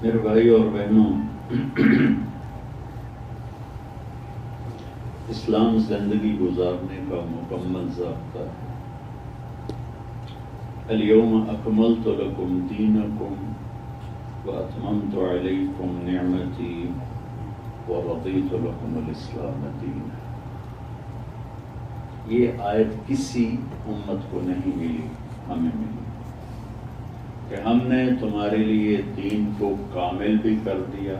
میرے بھائی اور بہنوں، اسلام زندگی گزارنے کا مکمل ضابطہ ہے۔ الیوم اکملت لکم دینکم واتممت علیکم نعمتی ورضیت لکم الاسلام دینا۔ یہ آیت کسی امت کو نہیں ملی، ہمیں ملی کہ ہم نے تمہارے لیے دین کو کامل بھی کر دیا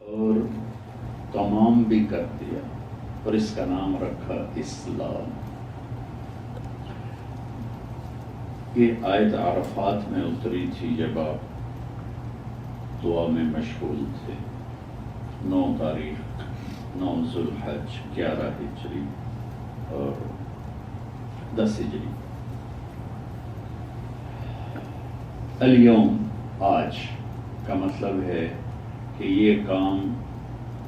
اور تمام بھی کر دیا، اور اس کا نام رکھا اسلام۔ یہ آیت عرفات میں اتری تھی جب آپ دعا میں مشغول تھے۔ 9 تاریخ 9 ذوالحج 11 ہجری اور 10 ہجری۔ الیوم آج کا مطلب ہے کہ یہ کام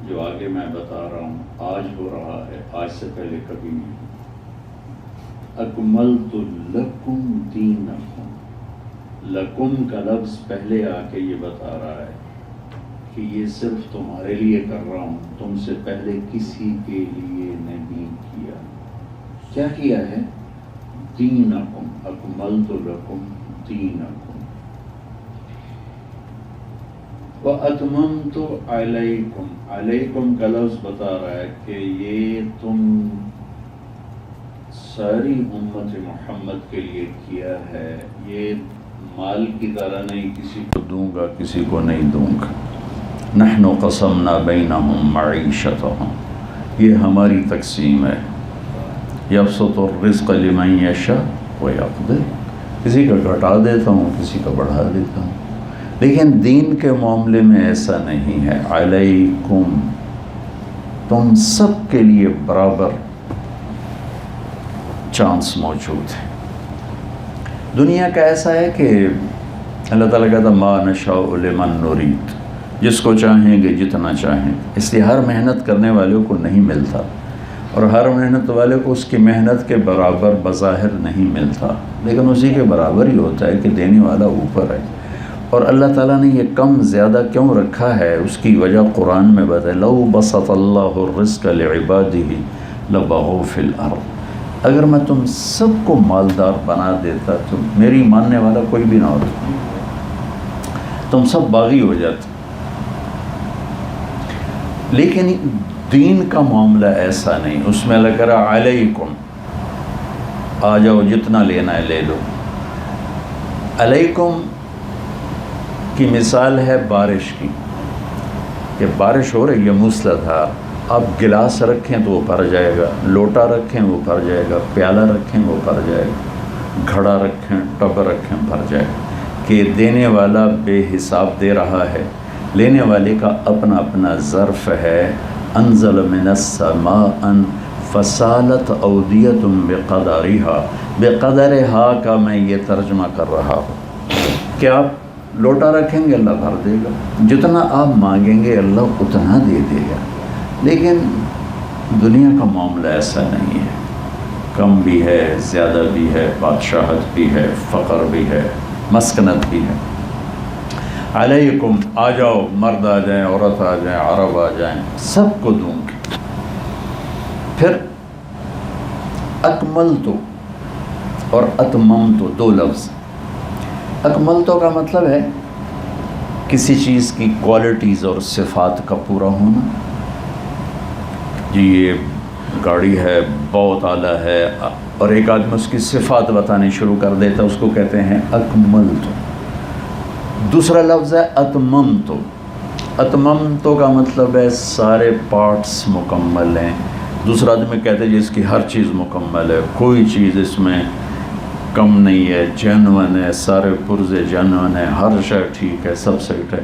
جو آگے میں بتا رہا ہوں آج ہو رہا ہے، آج سے پہلے کبھی نہیں۔ اکملت لکم دینکم، لکم کا لفظ پہلے آ کے یہ بتا رہا ہے کہ یہ صرف تمہارے لیے کر رہا ہوں، تم سے پہلے کسی کے لیے نہیں کیا۔ کیا کیا ہے؟ دینکم، اکملت لکم دینکم وَأَتْمَمْتُ عَلَيْكُمْ، علیکم کا لفظ بتا رہا ہے کہ یہ تم ساری امت محمد کے لیے کیا ہے، یہ مال کی طرح نہیں کسی کو دوں گا کسی کو نہیں دوں گا۔ نحن قسمنا بینہم معیشتہم، یہ ہماری تقسیم ہے۔ یبسط الرزق لمن یشاء ویقدر، کسی کا گھٹا دیتا ہوں کسی کا بڑھا دیتا ہوں، لیکن دین کے معاملے میں ایسا نہیں ہے۔ علیکم، تم سب کے لیے برابر چانس موجود ہے۔ دنیا کا ایسا ہے کہ اللہ تعالیٰ کہتا ما نشاء لمن نرید، جس کو چاہیں گے جتنا چاہیں، اس لیے ہر محنت کرنے والوں کو نہیں ملتا، اور ہر محنت والے کو اس کی محنت کے برابر بظاہر نہیں ملتا، لیکن اسی کے برابر ہی ہوتا ہے کہ دینے والا اوپر ہے۔ اور اللہ تعالیٰ نے یہ کم زیادہ کیوں رکھا ہے، اس کی وجہ قرآن میں بتائے۔ لو بسط اللہ الرزق لعبادہ لبغوا فی الارض، اگر میں تم سب کو مالدار بنا دیتا تو میری ماننے والا کوئی بھی نہ ہوتا، تم سب باغی ہو جاتے۔ لیکن دین کا معاملہ ایسا نہیں، اس میں اللہ کہہ رہا علیکم، آ جاؤ جتنا لینا ہے لے لو۔ علیکم کی مثال ہے بارش کی، کہ بارش ہو رہی ہے موسلادھار، آپ گلاس رکھیں تو وہ بھر جائے گا، لوٹا رکھیں وہ بھر جائے گا، پیالہ رکھیں وہ بھر جائے گا، گھڑا رکھیں ٹب رکھیں بھر جائے گا، کہ دینے والا بے حساب دے رہا ہے، لینے والے کا اپنا اپنا ظرف ہے۔ انزل من السماء فسالت اودیۃ بقدرها، بقدرها کا میں یہ ترجمہ کر رہا ہوں کہ آپ لوٹا رکھیں گے اللہ بھر دے گا، جتنا آپ مانگیں گے اللہ اتنا دے دے گا۔ لیکن دنیا کا معاملہ ایسا نہیں ہے، کم بھی ہے زیادہ بھی ہے، بادشاہت بھی ہے، فقر بھی ہے، مسکنت بھی ہے۔ علیکم، آ جاؤ، مرد آ جائیں عورت آ جائیں عرب آ جائیں، سب کو دوں گی۔ پھر اکملتو اور اتممتو دو لفظ۔ اکملتو کا مطلب ہے کسی چیز کی کوالٹیز اور صفات کا پورا ہونا۔ جی یہ گاڑی ہے بہت اعلیٰ ہے، اور ایک آدمی اس کی صفات بتانے شروع کر دیتا، اس کو کہتے ہیں اکملتو۔ دوسرا لفظ ہے اتممتو۔ اتممتو کا مطلب ہے سارے پارٹس مکمل ہیں۔ دوسرا آدمی کہتے ہیں جس کی ہر چیز مکمل ہے، کوئی چیز اس میں کم نہیں ہے، جینون ہے، سارے پرزے جینون ہے، ہر شے ٹھیک ہے، سب صحیح ہے۔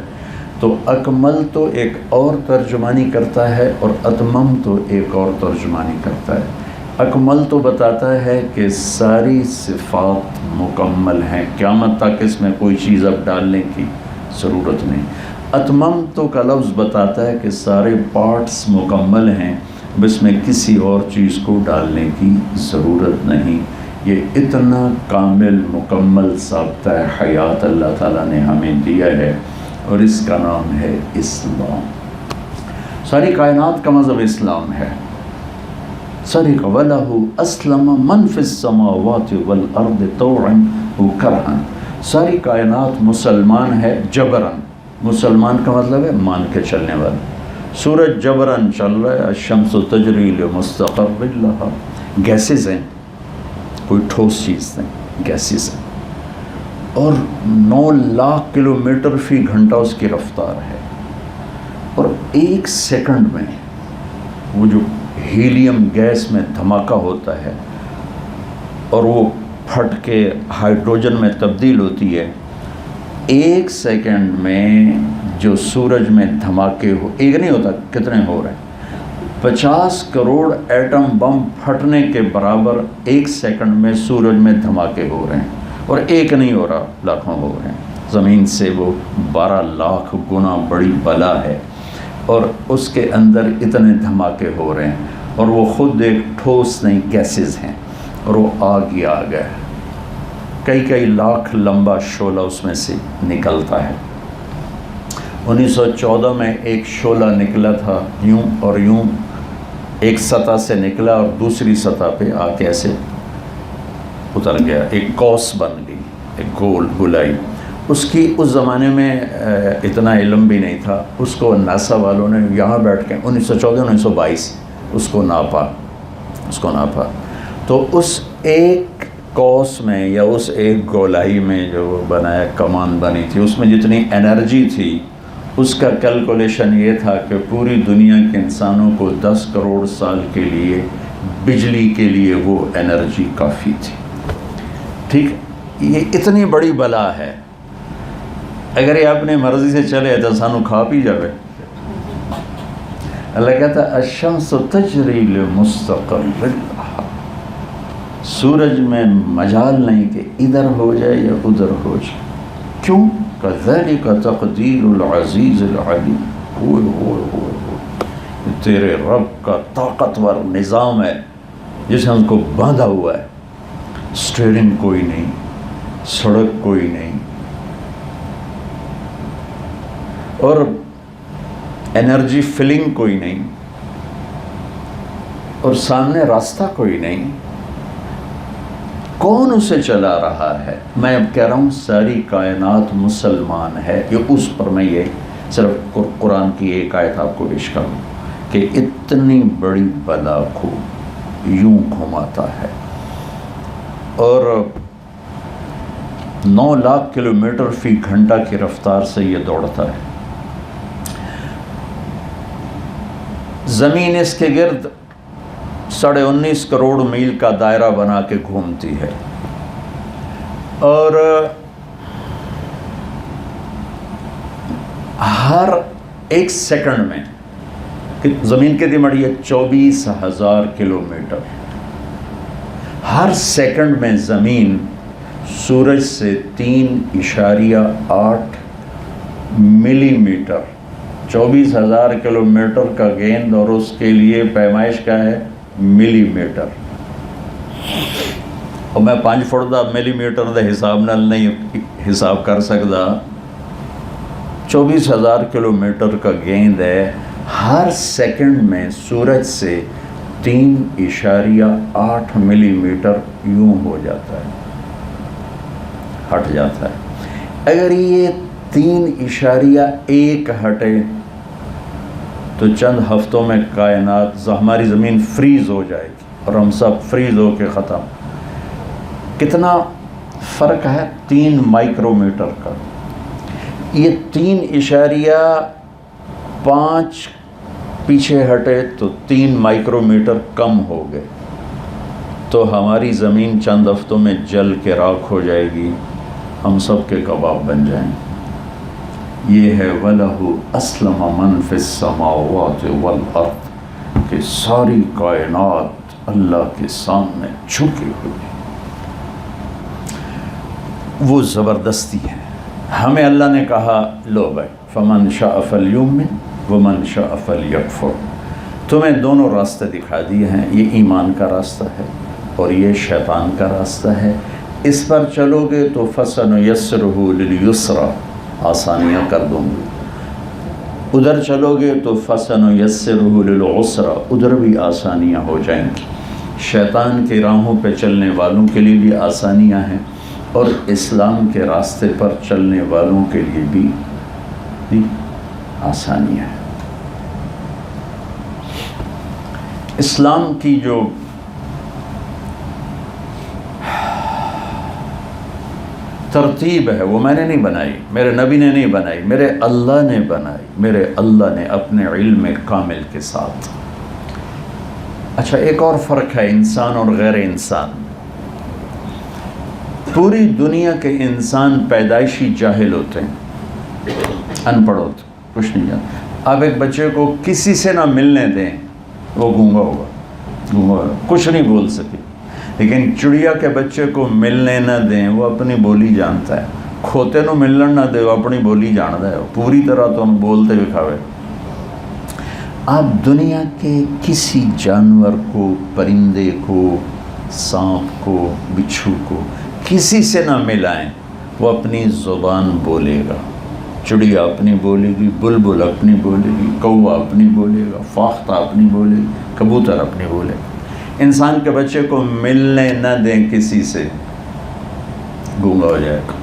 تو اکمل تو ایک اور ترجمانی کرتا ہے اور اتمم تو ایک اور ترجمانی کرتا ہے۔ اکمل تو بتاتا ہے کہ ساری صفات مکمل ہیں، قیامت تک اس میں کوئی چیز اب ڈالنے کی ضرورت نہیں۔ اتمم تو کا لفظ بتاتا ہے کہ سارے پارٹس مکمل ہیں، بس میں کسی اور چیز کو ڈالنے کی ضرورت نہیں. یہ اتنا کامل مکمل ضابطہ حیات اللہ تعالیٰ نے ہمیں دیا ہے اور اس کا نام ہے اسلام. ساری کائنات کا مذہب اسلام ہے. ساری وَلَهُ أَسْلَمَ مَنْ فِي السَّمَاوَاتِ وَالْأَرْضِ طَوْعًا وَكَرْهًا. ساری کائنات مسلمان ہے جبراً. مسلمان کا مطلب ہے مان کے چلنے والا. سورج جبراً چل رہا ہے. الشمس تجری لمستقر لها. گیسز ہیں, کوئی ٹھوس چیز نہیں, گیسز ہیں. اور 9 لاکھ کلومیٹر فی گھنٹہ اس کی رفتار ہے. اور 1 سیکنڈ میں وہ جو ہیلیم گیس میں دھماکہ ہوتا ہے اور وہ پھٹ کے ہائیڈروجن میں تبدیل ہوتی ہے, 1 سیکنڈ میں جو سورج میں دھماکے ایک نہیں ہوتا, کتنے ہو رہے ہیں, 50 کروڑ ایٹم بم پھٹنے کے برابر 1 سیکنڈ میں سورج میں دھماکے ہو رہے ہیں. اور ایک نہیں ہو رہا, لاکھوں ہو رہے ہیں. زمین سے وہ 12 لاکھ گنا بڑی بلا ہے اور اس کے اندر اتنے دھماکے ہو رہے ہیں اور وہ خود ایک ٹھوس نہیں, گیسز ہیں اور وہ آگ ہی آگ ہے. کئی لاکھ لمبا شعلہ اس میں سے نکلتا ہے. 1914 میں ایک شعلہ نکلا تھا یوں اور یوں, ایک سطح سے نکلا اور دوسری سطح پہ آ کے ایسے اتر گیا, ایک قوس بن گئی, ایک گول گلائی. اس کی اس زمانے میں اتنا علم بھی نہیں تھا. اس کو ناسا والوں نے یہاں بیٹھ کے 1914-1922 اس کو ناپا. تو اس ایک قوس میں یا اس ایک گولائی میں جو بنایا کمان بنی تھی, اس میں جتنی انرجی تھی اس کا کیلکولیشن یہ تھا کہ پوری دنیا کے انسانوں کو 10 کروڑ سال کے لیے بجلی کے لیے وہ انرجی کافی تھی. ٹھیک, یہ اتنی بڑی بلا ہے. اگر یہ اپنے مرضی سے چلے تو سانو کھا پی جاوے. اللہ کہتا ہے الشمس تجری لمستقر لها. سورج میں مجال نہیں کہ ادھر ہو جائے یا ادھر ہو جائے. کیوں؟ کذالک تقدیر العزیز العلیم. تیرے رب کا طاقتور نظام ہے جس نے ان کو باندھا ہوا ہے. اسٹیئرنگ کوئی نہیں, سڑک کوئی نہیں, اور انرجی فلنگ کوئی نہیں, اور سامنے راستہ کوئی نہیں. کون اسے چلا رہا ہے؟ میں اب کہہ رہا ہوں ساری کائنات مسلمان ہے. یہ اس پر میں یہ صرف قرآن کی ایک آیت آپ کو پیش کروں کہ اتنی بڑی بلا کو یوں گھماتا ہے اور 9 لاکھ کلومیٹر فی گھنٹہ کی رفتار سے یہ دوڑتا ہے. زمین اس کے گرد 19.5 کروڑ میل کا دائرہ بنا کے گھومتی ہے اور ہر 1 سیکنڈ میں زمین کتنی بڑی ہے؟ 24,000 کلومیٹر. ہر سیکنڈ میں زمین سورج سے 3.8 ملی میٹر, 24,000 کلومیٹر کا گیند اور اس کے لیے پیمائش کیا ہے؟ ملی میٹر. اور میں 5 فٹ دا ملی میٹر دے حساب نال نہیں حساب کر سکتا. 24,000 کلومیٹر کا گیند ہے. ہر سیکنڈ میں سورج سے 3.8 ملی میٹر یوں ہو جاتا ہے, ہٹ جاتا ہے. اگر یہ 3.1 ہٹے تو چند ہفتوں میں کائنات ہماری زمین فریز ہو جائے گی اور ہم سب فریز ہو کے ختم. کتنا فرق ہے؟ 3 مائکرو میٹر کا. یہ 3.5 پیچھے ہٹے تو 3 مائکرو میٹر کم ہو گئے تو ہماری زمین چند ہفتوں میں جل کے راکھ ہو جائے گی, ہم سب کے کباب بن جائیں. یہ ہے وَلَهُ أَسْلَمَ مَنْ فِي السَّمَاوَاتِ وَالْأَرْضِ کہ ساری کائنات اللہ کے سامنے جھکی ہوئی. وہ زبردستی ہے. ہمیں اللہ نے کہا لو بھائی فَمَنْ شَاءَ فَلْيُؤْمِنْ وَمَنْ شَاءَ فَلْيَكْفُرْ. تمہیں دونوں راستے دکھا دیے ہیں، یہ ایمان کا راستہ ہے اور یہ شیطان کا راستہ ہے، اس پر چلو گے تو فَسَنُيَسِّرُهُ لِلْيُسْرَى، آسانیاں کر دوں گی، ادھر چلو گے تو فَسَنُيَسِّرُهُ لِلْعُسْرَى، ادھر بھی آسانیاں ہو جائیں گی۔ شیطان کی راہوں پہ چلنے والوں کے لیے بھی آسانیاں ہیں اور اسلام کے راستے پر چلنے والوں کے لیے بھی آسانیاں ہیں۔ اسلام کی جو ترتیب ہے وہ میں نے نہیں بنائی، میرے نبی نے نہیں بنائی، میرے اللہ نے بنائی، میرے اللہ نے اپنے علم کامل کے ساتھ۔ اچھا، ایک اور فرق ہے انسان اور غیر انسان۔ پوری دنیا کے انسان پیدائشی جاہل ہوتے ہیں، ان پڑھ ہوتے ہیں، کچھ نہیں جانتے۔ آپ ایک بچے کو کسی سے نہ ملنے دیں، وہ گونگا ہوگا، کچھ نہیں بول سکے، لیکن چڑیا کے بچے کو ملنے نہ دیں، وہ اپنی بولی جانتا ہے۔ کھوتے نو ملن نہ دے، وہ اپنی بولی جانتا ہے، پوری طرح تو ہم بولتے ہوئے کھاوے۔ آپ دنیا کے کسی جانور کو، پرندے کو، سانپ کو، بچھو کو کسی سے نہ ملائیں، وہ اپنی زبان بولے گا۔ چڑیا اپنی بولے گی، بلبل اپنی بولے گی، کوا اپنی بولے گا، فاختہ اپنی بولے گی، کبوتر اپنی بولے گا۔ انسان کے بچے کو ملنے نہ دیں کسی سے، گونگا ہو جائے گا،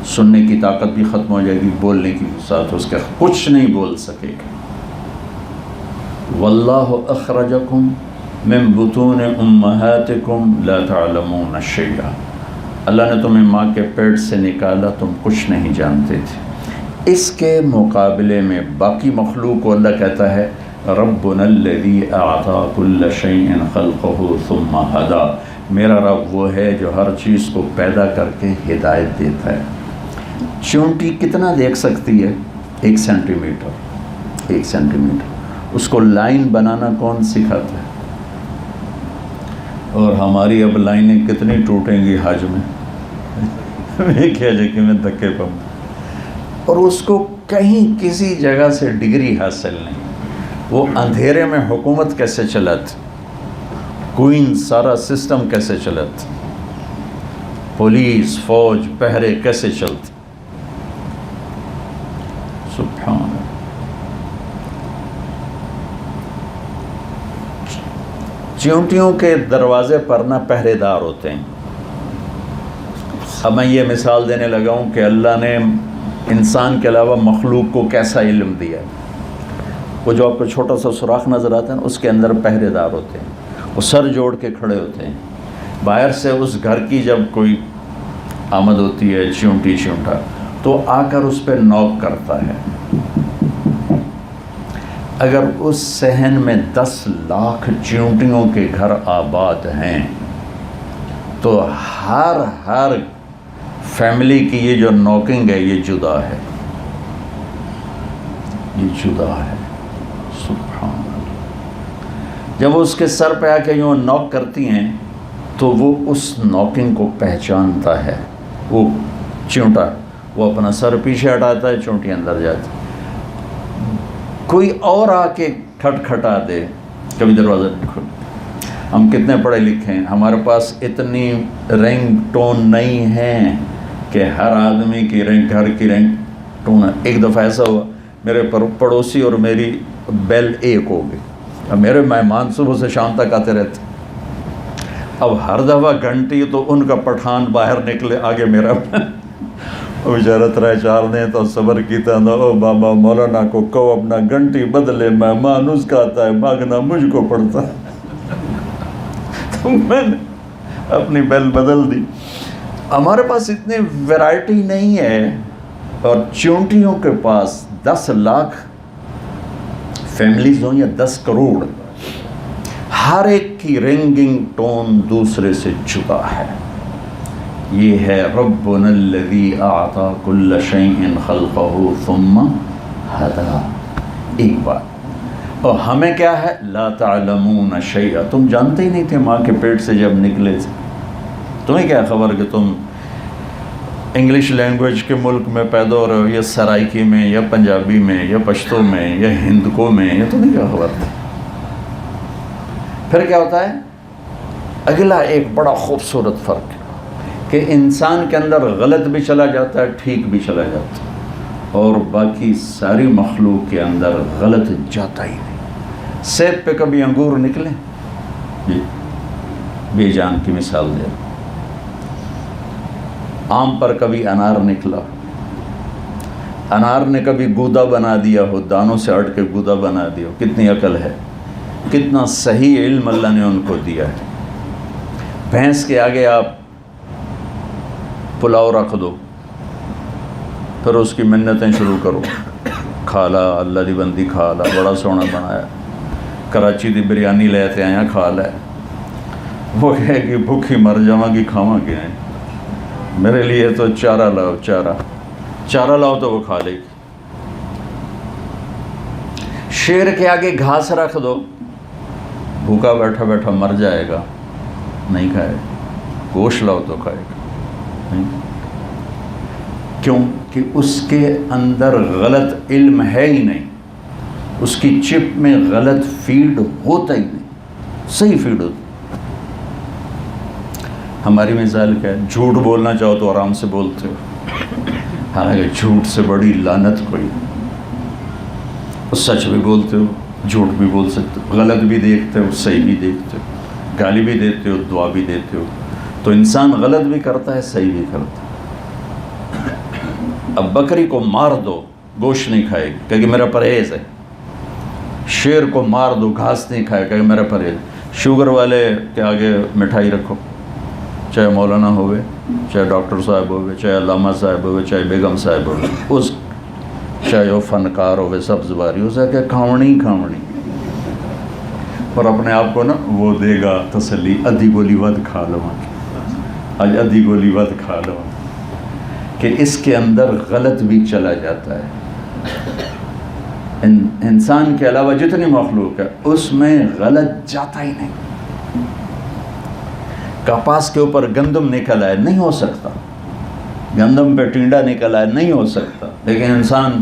سننے کی طاقت بھی ختم ہو جائے گی، بولنے کی ساتھ اس کے کچھ نہیں بول سکے گا۔ واللہ اخرجکم من بطون امہاتکم لا تعلمون شیئا، اللہ نے تمہیں ماں کے پیٹ سے نکالا، تم کچھ نہیں جانتے تھے۔ اس کے مقابلے میں باقی مخلوق کو اللہ کہتا ہے ربنا الذی اعطی کل شیء خلقہ ثم ہدی، میرا رب وہ ہے جو ہر چیز کو پیدا کر کے ہدایت دیتا ہے۔ چونٹی کتنا دیکھ سکتی ہے؟ 1 سینٹی میٹر، 1 سینٹی میٹر۔ اس کو لائن بنانا کون سکھاتا ہے؟ اور ہماری اب لائنیں کتنی ٹوٹیں گی حج میں، میں کیا جائے کہ میں دھکے پاؤں، اور اس کو کہیں کسی جگہ سے ڈگری حاصل نہیں۔ وہ اندھیرے میں حکومت کیسے چلاتی، کوئن سارا سسٹم کیسے چلاتی، پولیس فوج پہرے کیسے چلتی، سبحان اللہ۔ چیونٹیوں کے دروازے پر نہ پہرے دار ہوتے ہیں۔ اب میں یہ مثال دینے لگا ہوں کہ اللہ نے انسان کے علاوہ مخلوق کو کیسا علم دیا۔ وہ جو آپ کو چھوٹا سا سوراخ نظر آتا ہے نا، اس کے اندر پہرے دار ہوتے ہیں، وہ سر جوڑ کے کھڑے ہوتے ہیں۔ باہر سے اس گھر کی جب کوئی آمد ہوتی ہے، چیونٹی چیونٹا، تو آ کر اس پہ نوک کرتا ہے۔ اگر اس صحن میں 10 لاکھ چیونٹیوں کے گھر آباد ہیں تو ہر فیملی کی یہ جو نوکنگ ہے یہ جدا ہے، یہ جدا ہے، سبحان اللہ۔ جب وہ اس کے سر پہ آ کے یوں نوک کرتی ہیں تو وہ اس نوکنگ کو پہچانتا ہے، وہ چیونٹا، وہ اپنا سر پیچھے ہٹاتا ہے، چیونٹی اندر جاتی۔ کوئی اور آ کے کھٹکھٹا دے، کبھی دروازہ نہیں کھولتا۔ ہم کتنے پڑھے لکھے ہیں، ہمارے پاس اتنی رنگ ٹون نہیں ہیں کہ ہر آدمی کی رنگ، گھر کی رنگ ٹون ہے۔ ایک دفعہ ایسا ہوا، میرے پڑوسی اور میری بیل ایک ہو گئی، اب میرے مہمان صبح سے شام تک آتے رہتے، اب ہر دفعہ گھنٹی تو ان کا پٹھان باہر نکلے، آگے میرا بیچارہ 3-4 نے تو صبر کیتا نا، او بابا مولانا کو کہو اپنا گھنٹی بدلے، مہمان اس کا آتا ہے، بھاگنا مجھ کو پڑتا ہے۔ تو میں نے اپنی بیل بدل دی۔ ہمارے پاس اتنی ویرائٹی نہیں ہے، اور چیونٹیوں کے پاس 10 لاکھ فیملیز ہوں یا 10 کروڑ، ہر ایک کی رنگنگ ٹون دوسرے سے جدا ہے۔ یہ ہے ربنا الذی اعطی کل شیء خلقہ ثم ہدی۔ ایک بات، اور ہمیں کیا ہے؟ لا تعلمون شیئا، تم جانتے ہی نہیں تھے ماں کے پیٹ سے جب نکلے تھے، تمہیں کیا خبر کہ تم انگلش لینگویج کے ملک میں پیدا ہو رہے ہو، یا سرائکی میں، یا پنجابی میں، یا پشتو میں، یا ہندکو میں، یا تمہیں کیا خبر تھی؟ پھر کیا ہوتا ہے؟ اگلا ایک بڑا خوبصورت فرق ہے کہ انسان کے اندر غلط بھی چلا جاتا ہے، ٹھیک بھی چلا جاتا ہے، اور باقی ساری مخلوق کے اندر غلط جاتا ہی نہیں۔ سیب پہ کبھی انگور نکلے؟ جی بے جان کی مثال دے۔ آم پر کبھی انار نکلا؟ انار نے کبھی گودا بنا دیا ہو، دانوں سے ہٹ کے گودا بنا دیا ہو؟ کتنی عقل ہے، کتنا صحیح علم اللہ نے ان کو دیا ہے۔ بھینس کے آگے آپ پلاؤ رکھ دو، پھر اس کی منتیں شروع کرو، کھا لا اللہ دی بندی کھا لا، بڑا سونا بنایا، کراچی دی بریانی لے تے آیا کھا لے۔ وہ کہے کہ بھوکھی مر جاواں گی کھاواں کیا ہے، میرے لیے تو چارہ لاؤ، چارہ لاؤ تو وہ کھا لے گی۔ شیر کے آگے گھاس رکھ دو، بھوکا بیٹھا بیٹھا مر جائے گا، نہیں کھائے گا۔ گوشت لاؤ تو کھائے گا، کیوں کہ اس کے اندر غلط علم ہے ہی نہیں، اس کی چپ میں غلط فیڈ ہوتا ہی نہیں، صحیح فیڈ ہوتا۔ ہماری مثال کیا ہے؟ جھوٹ بولنا چاہو تو آرام سے بولتے ہو، حالانکہ جھوٹ سے بڑی لعنت کوئی نہیں۔ سچ بھی بولتے ہو، جھوٹ بھی بول سکتے ہو، غلط بھی دیکھتے ہو، صحیح بھی دیکھتے ہو، گالی بھی دیتے ہو، دعا بھی دیتے ہو۔ تو انسان غلط بھی کرتا ہے، صحیح بھی کرتا ہے۔ اب بکری کو مار دو، گوشت نہیں کھائے گی کہ میرا پرہیز ہے۔ شیر کو مار دو، گھاس نہیں کھائے کہ میرا پرہیز۔ شوگر والے کے آگے مٹھائی رکھو، چاہے مولانا ہوئے، چاہے ڈاکٹر صاحب ہوئے، چاہے علامہ صاحب ہوئے، چاہے بیگم صاحب ہوئے، اس چاہے وہ فنکار ہوئے، سبز باری، اسے کہ کھاونی کھاونی، اور اپنے آپ کو نا وہ دے گا تسلی، ادھی گولی ود کھا لو، آج ادھی گولی ود کھا لو، کہ اس کے اندر غلط بھی چلا جاتا ہے۔ انسان کے علاوہ جتنی مخلوق ہے اس میں غلط جاتا ہی نہیں۔ کپاس کے اوپر گندم نکل آئے، نہیں ہو سکتا، گندم پہ ٹینڈا نکل آئے، نہیں ہو سکتا، لیکن انسان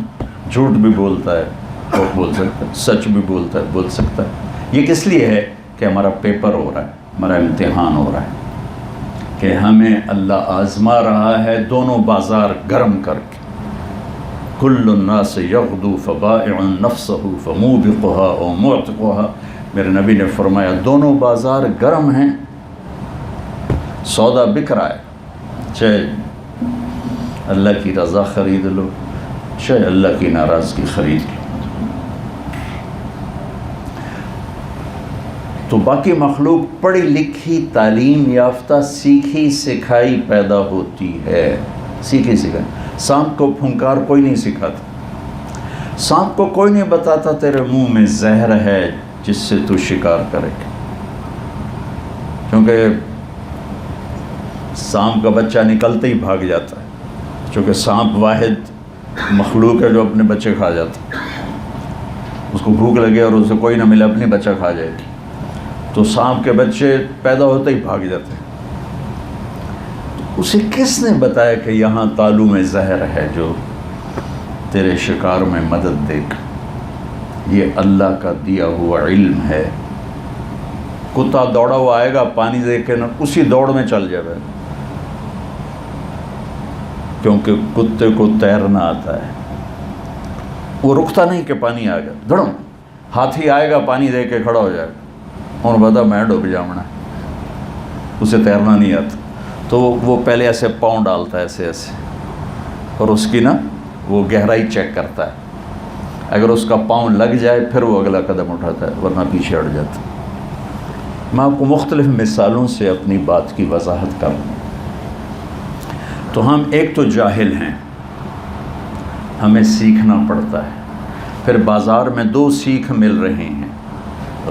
جھوٹ بھی بولتا ہے، وہ بول سکتا ہے، سچ بھی بولتا ہے، بول سکتا ہے۔ یہ کس لیے ہے کہ ہمارا پیپر ہو رہا ہے، ہمارا امتحان ہو رہا ہے، کہ ہمیں اللہ آزما رہا ہے دونوں بازار گرم کر کے۔ کل الناس یغدو فبائع نفسہ فموبقها او معتقها، میرے نبی نے فرمایا دونوں بازار گرم ہیں، سودا بک رہا ہے، چاہے اللہ کی رضا خرید لو، چاہے اللہ کی ناراضگی خرید لو۔ تو باقی مخلوق پڑھی لکھی، تعلیم یافتہ، سیکھی سکھائی پیدا ہوتی ہے، سیکھی سکھائی۔ سانپ کو پھنکار کوئی نہیں سکھاتا، سانپ کو کوئی نہیں بتاتا تیرے منہ میں زہر ہے جس سے تو شکار کرے گا، کیونکہ سانپ کا بچہ نکلتے ہی بھاگ جاتا ہے، چونکہ سانپ واحد مخلوق ہے جو اپنے بچے کھا جاتا ہے۔ اس کو بھوک لگے اور اسے کوئی نہ ملے، اپنے بچہ کھا جائے گی، تو سانپ کے بچے پیدا ہوتے ہی بھاگ جاتے ہیں۔ اسے کس نے بتایا کہ یہاں تالو میں زہر ہے جو تیرے شکار میں مدد دے گا؟ یہ اللہ کا دیا ہوا علم ہے۔ کتا دوڑا ہوا آئے گا، پانی دیکھ کے نا اسی دوڑ میں چل جائے گا، کیونکہ کتے کو تیرنا آتا ہے، وہ رکتا نہیں کہ پانی آ گیا دھڑم۔ ہاتھی آئے گا، پانی دے کے کھڑا ہو جائے گا، اور بتا میں ڈوب جاؤں، اسے تیرنا نہیں آتا، تو وہ پہلے ایسے پاؤں ڈالتا ہے، ایسے ایسے، اور اس کی نا وہ گہرائی چیک کرتا ہے، اگر اس کا پاؤں لگ جائے پھر وہ اگلا قدم اٹھاتا ہے، ورنہ پیچھے ہٹ جاتا ہے۔ میں آپ کو مختلف مثالوں سے اپنی بات کی وضاحت کروں۔ تو ہم ایک تو جاہل ہیں، ہمیں سیکھنا پڑتا ہے، پھر بازار میں دو سیکھ مل رہے ہیں،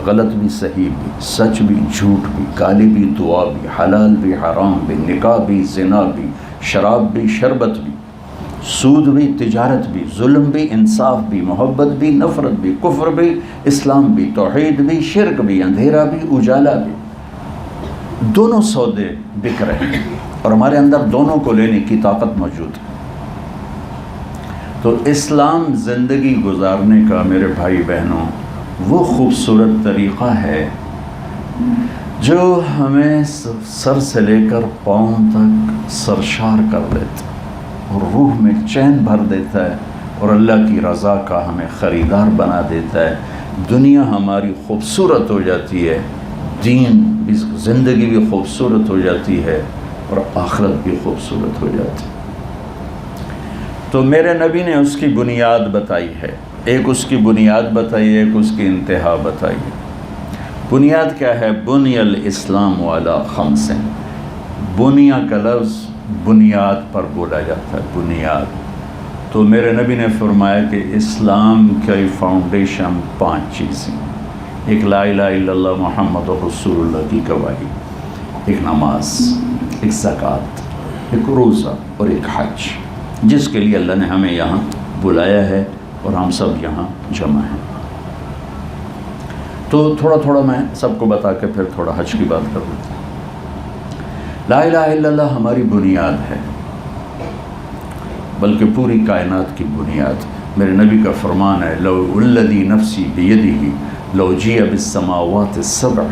غلط بھی صحیح بھی، سچ بھی جھوٹ بھی، گالی بھی دعا بھی، حلال بھی حرام بھی، نکاح بھی زنا بھی، شراب بھی شربت بھی، سود بھی تجارت بھی، ظلم بھی انصاف بھی، محبت بھی نفرت بھی، کفر بھی اسلام بھی، توحید بھی شرک بھی، اندھیرا بھی اجالا بھی، دونوں سودے بک رہے ہیں، اور ہمارے اندر دونوں کو لینے کی طاقت موجود ہے۔ تو اسلام زندگی گزارنے کا میرے بھائی بہنوں وہ خوبصورت طریقہ ہے جو ہمیں سر سے لے کر پاؤں تک سرشار کر دیتا اور روح میں چین بھر دیتا ہے اور اللہ کی رضا کا ہمیں خریدار بنا دیتا ہے. دنیا ہماری خوبصورت ہو جاتی ہے، دین بھی، زندگی بھی خوبصورت ہو جاتی ہے اور آخرت بھی خوبصورت ہو جاتی ہے. تو میرے نبی نے اس کی بنیاد بتائی ہے، ایک اس کی بنیاد بتائی ہے، ایک اس کی انتہا بتائی ہے. بنیاد کیا ہے؟ بنی الاسلام علی خمس. بنیا کا لفظ بنیاد پر بولا جاتا ہے، بنیاد. تو میرے نبی نے فرمایا کہ اسلام کی فاؤنڈیشن 5 چیزیں، ایک لا الہ الا اللہ محمد رسول اللہ کی گواہی، ایک نماز، ایک زکوٰۃ، ایک روزہ اور ایک حج، جس کے لیے اللہ نے ہمیں یہاں بلایا ہے اور ہم سب یہاں جمع ہیں. تو تھوڑا تھوڑا میں سب کو بتا کے پھر تھوڑا حج کی بات کروں. لا الہ الا اللہ ہماری بنیاد ہے، بلکہ پوری کائنات کی بنیاد. میرے نبی کا فرمان ہے، لو الذی نفسی بیدہ لو جیء بالسماوات السبع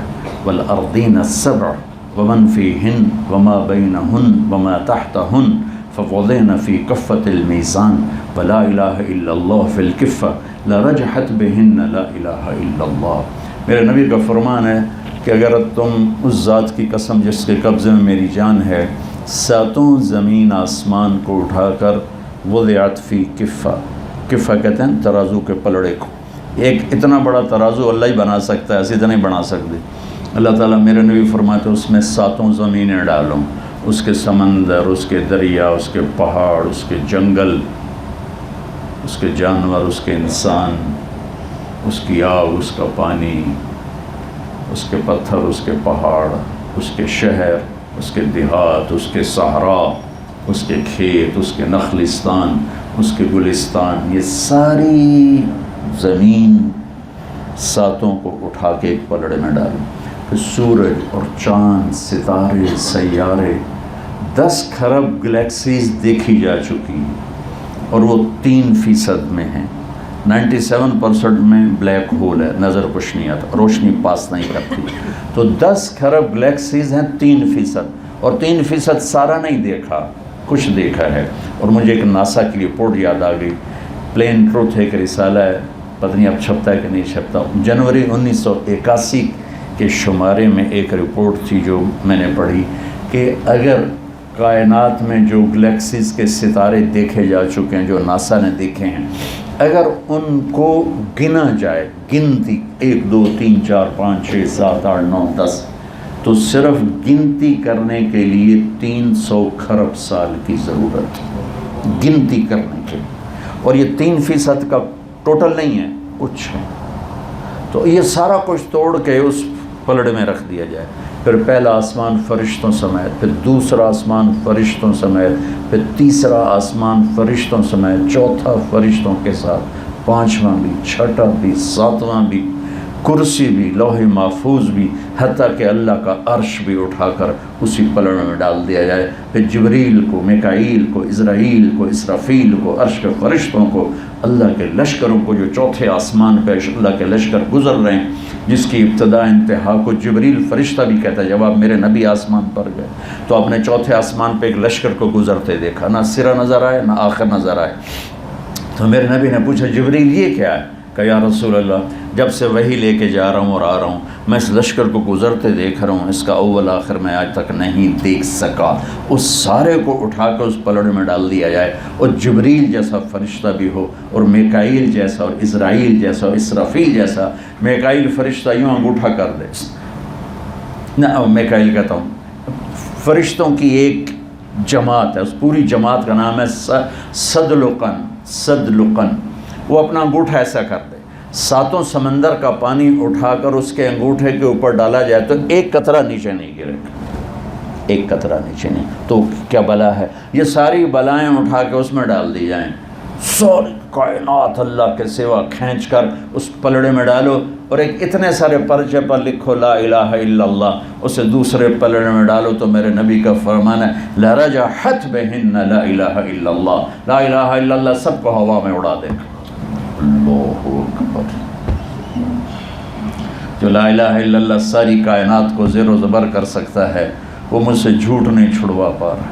والارضین السبع ومن فیہن وما بینہن وما تحتہن فوضعن فی کفۃ المیزان ولا الہ الا اللہ فی الکفہ لرجحت بہن لا الہ الا اللہ. میرے نبی کا فرمان ہے کہ اگر تم اس ذات کی قسم جس کے قبضے میں میری جان ہے، 7 زمین آسمان کو اٹھا کر وضعت فی کفہ، کفہ کہتے ہیں ترازو کے پلڑے کو. ایک اتنا بڑا ترازو اللہ ہی بنا سکتا ہے، ایسے تو نہیں بنا سکتے. اللہ تعالیٰ، میرے نبی فرماتے اس میں 7 زمینیں ڈالوں، اس کے سمندر، اس کے دریا، اس کے پہاڑ، اس کے جنگل، اس کے جانور، اس کے انسان، اس کی آگ، اس کا پانی، اس کے پتھر، اس کے پہاڑ، اس کے شہر، اس کے دیہات، اس کے صحرا، اس کے کھیت، اس کے نخلستان، اس کے گلستان، یہ ساری زمین 7 کو اٹھا کے ایک پلڑے میں ڈالیں. پھر سورج اور چاند، ستارے، سیارے، 10 کھرب گلیکسیز دیکھی جا چکی اور وہ 3% میں ہیں. 97% میں بلیک ہول ہے، نظر کچھ نہیں آتا، روشنی پاس نہیں کرتی. تو 10 کھرب گلیکسیز ہیں 3%، اور 3% سارا نہیں دیکھا، کچھ دیکھا ہے. اور مجھے ایک ناسا کی رپورٹ یاد آ گئی، پلین ٹروتھ ایک رسالہ ہے، پتہ نہیں اب چھپتا ہے کہ نہیں چھپتا. جنوری 1981 کے شمارے میں ایک رپورٹ تھی جو میں نے پڑھی کہ اگر کائنات میں جو گلیکسیز کے ستارے دیکھے جا چکے ہیں، جو ناسا نے دیکھے ہیں، اگر ان کو گنا جائے، گنتی 1 2 3 4 5 6 7 8 9 10، تو صرف گنتی کرنے کے لیے 300 کھرب سال کی ضرورت ہے، گنتی کرنے کے. اور یہ 3% کا ٹوٹل نہیں ہے، کچھ ہے. تو یہ سارا کچھ توڑ کے اس پلڑے میں رکھ دیا جائے. پھر پہلا آسمان فرشتوں سمیت، پھر دوسرا آسمان فرشتوں سمیت، پھر تیسرا آسمان فرشتوں سمیت، چوتھا فرشتوں کے ساتھ، 5واں بھی، 6واں بھی، 7واں بھی، کرسی بھی، لوح محفوظ بھی، حتیٰ کہ اللہ کا عرش بھی اٹھا کر اسی پلڑے میں ڈال دیا جائے. پھر جبریل کو، میکائیل کو، اسرائیل کو، اسرافیل کو، عرش کے فرشتوں کو، اللہ کے لشکروں کو جو 4تھے آسمان پہ اللہ کے لشکر گزر رہے ہیں، جس کی ابتدا انتہا کو جبریل فرشتہ بھی کہتا ہے. جب آپ میرے نبی آسمان پر گئے تو آپ نے 4تھے آسمان پہ ایک لشکر کو گزرتے دیکھا، نہ سرا نظر آئے نہ آخر نظر آئے. تو میرے نبی نے پوچھا جبریل یہ کیا ہے؟ کہ یا رسول اللہ، جب سے وہی لے کے جا رہا ہوں اور آ رہا ہوں، میں اس لشکر کو گزرتے دیکھ رہا ہوں، اس کا اول آخر میں آج تک نہیں دیکھ سکا. اس سارے کو اٹھا کر اس پلڑے میں ڈال دیا جائے، اور جبریل جیسا فرشتہ بھی ہو، اور میکائیل جیسا، اور اسرائیل جیسا، اور اسرافیل جیسا. میکائیل فرشتہ یوں انگوٹھا کر دے، نہ میکائیل کہتا ہوں، فرشتوں کی ایک جماعت ہے، اس پوری جماعت کا نام ہے صدلقن. وہ اپنا انگوٹھا ایسا کر دے، 7 سمندر کا پانی اٹھا کر اس کے انگوٹھے کے اوپر ڈالا جائے تو ایک قطرہ نیچے نہیں گرے گا، ایک قطرہ نیچے نہیں. تو کیا بلا ہے؟ یہ ساری بلائیں اٹھا کے اس میں ڈال دی جائیں. ساری کائنات اللہ کے سوا کھینچ کر اس پلڑے میں ڈالو، اور ایک اتنے سارے پرچے پر لکھو لا الہ الا اللہ، اسے دوسرے پلڑے میں ڈالو. تو میرے نبی کا فرمان ہے لرجحت بہن لا الہ الا اللہ، لا الہ الا اللہ سب کو ہوا میں اڑا دے گا. اللہ اکبر. جو لا الہ الا اللہ ساری کائنات کو زیر و زبر کر سکتا ہے، وہ مجھ سے جھوٹ نہیں چھڑوا پا رہا،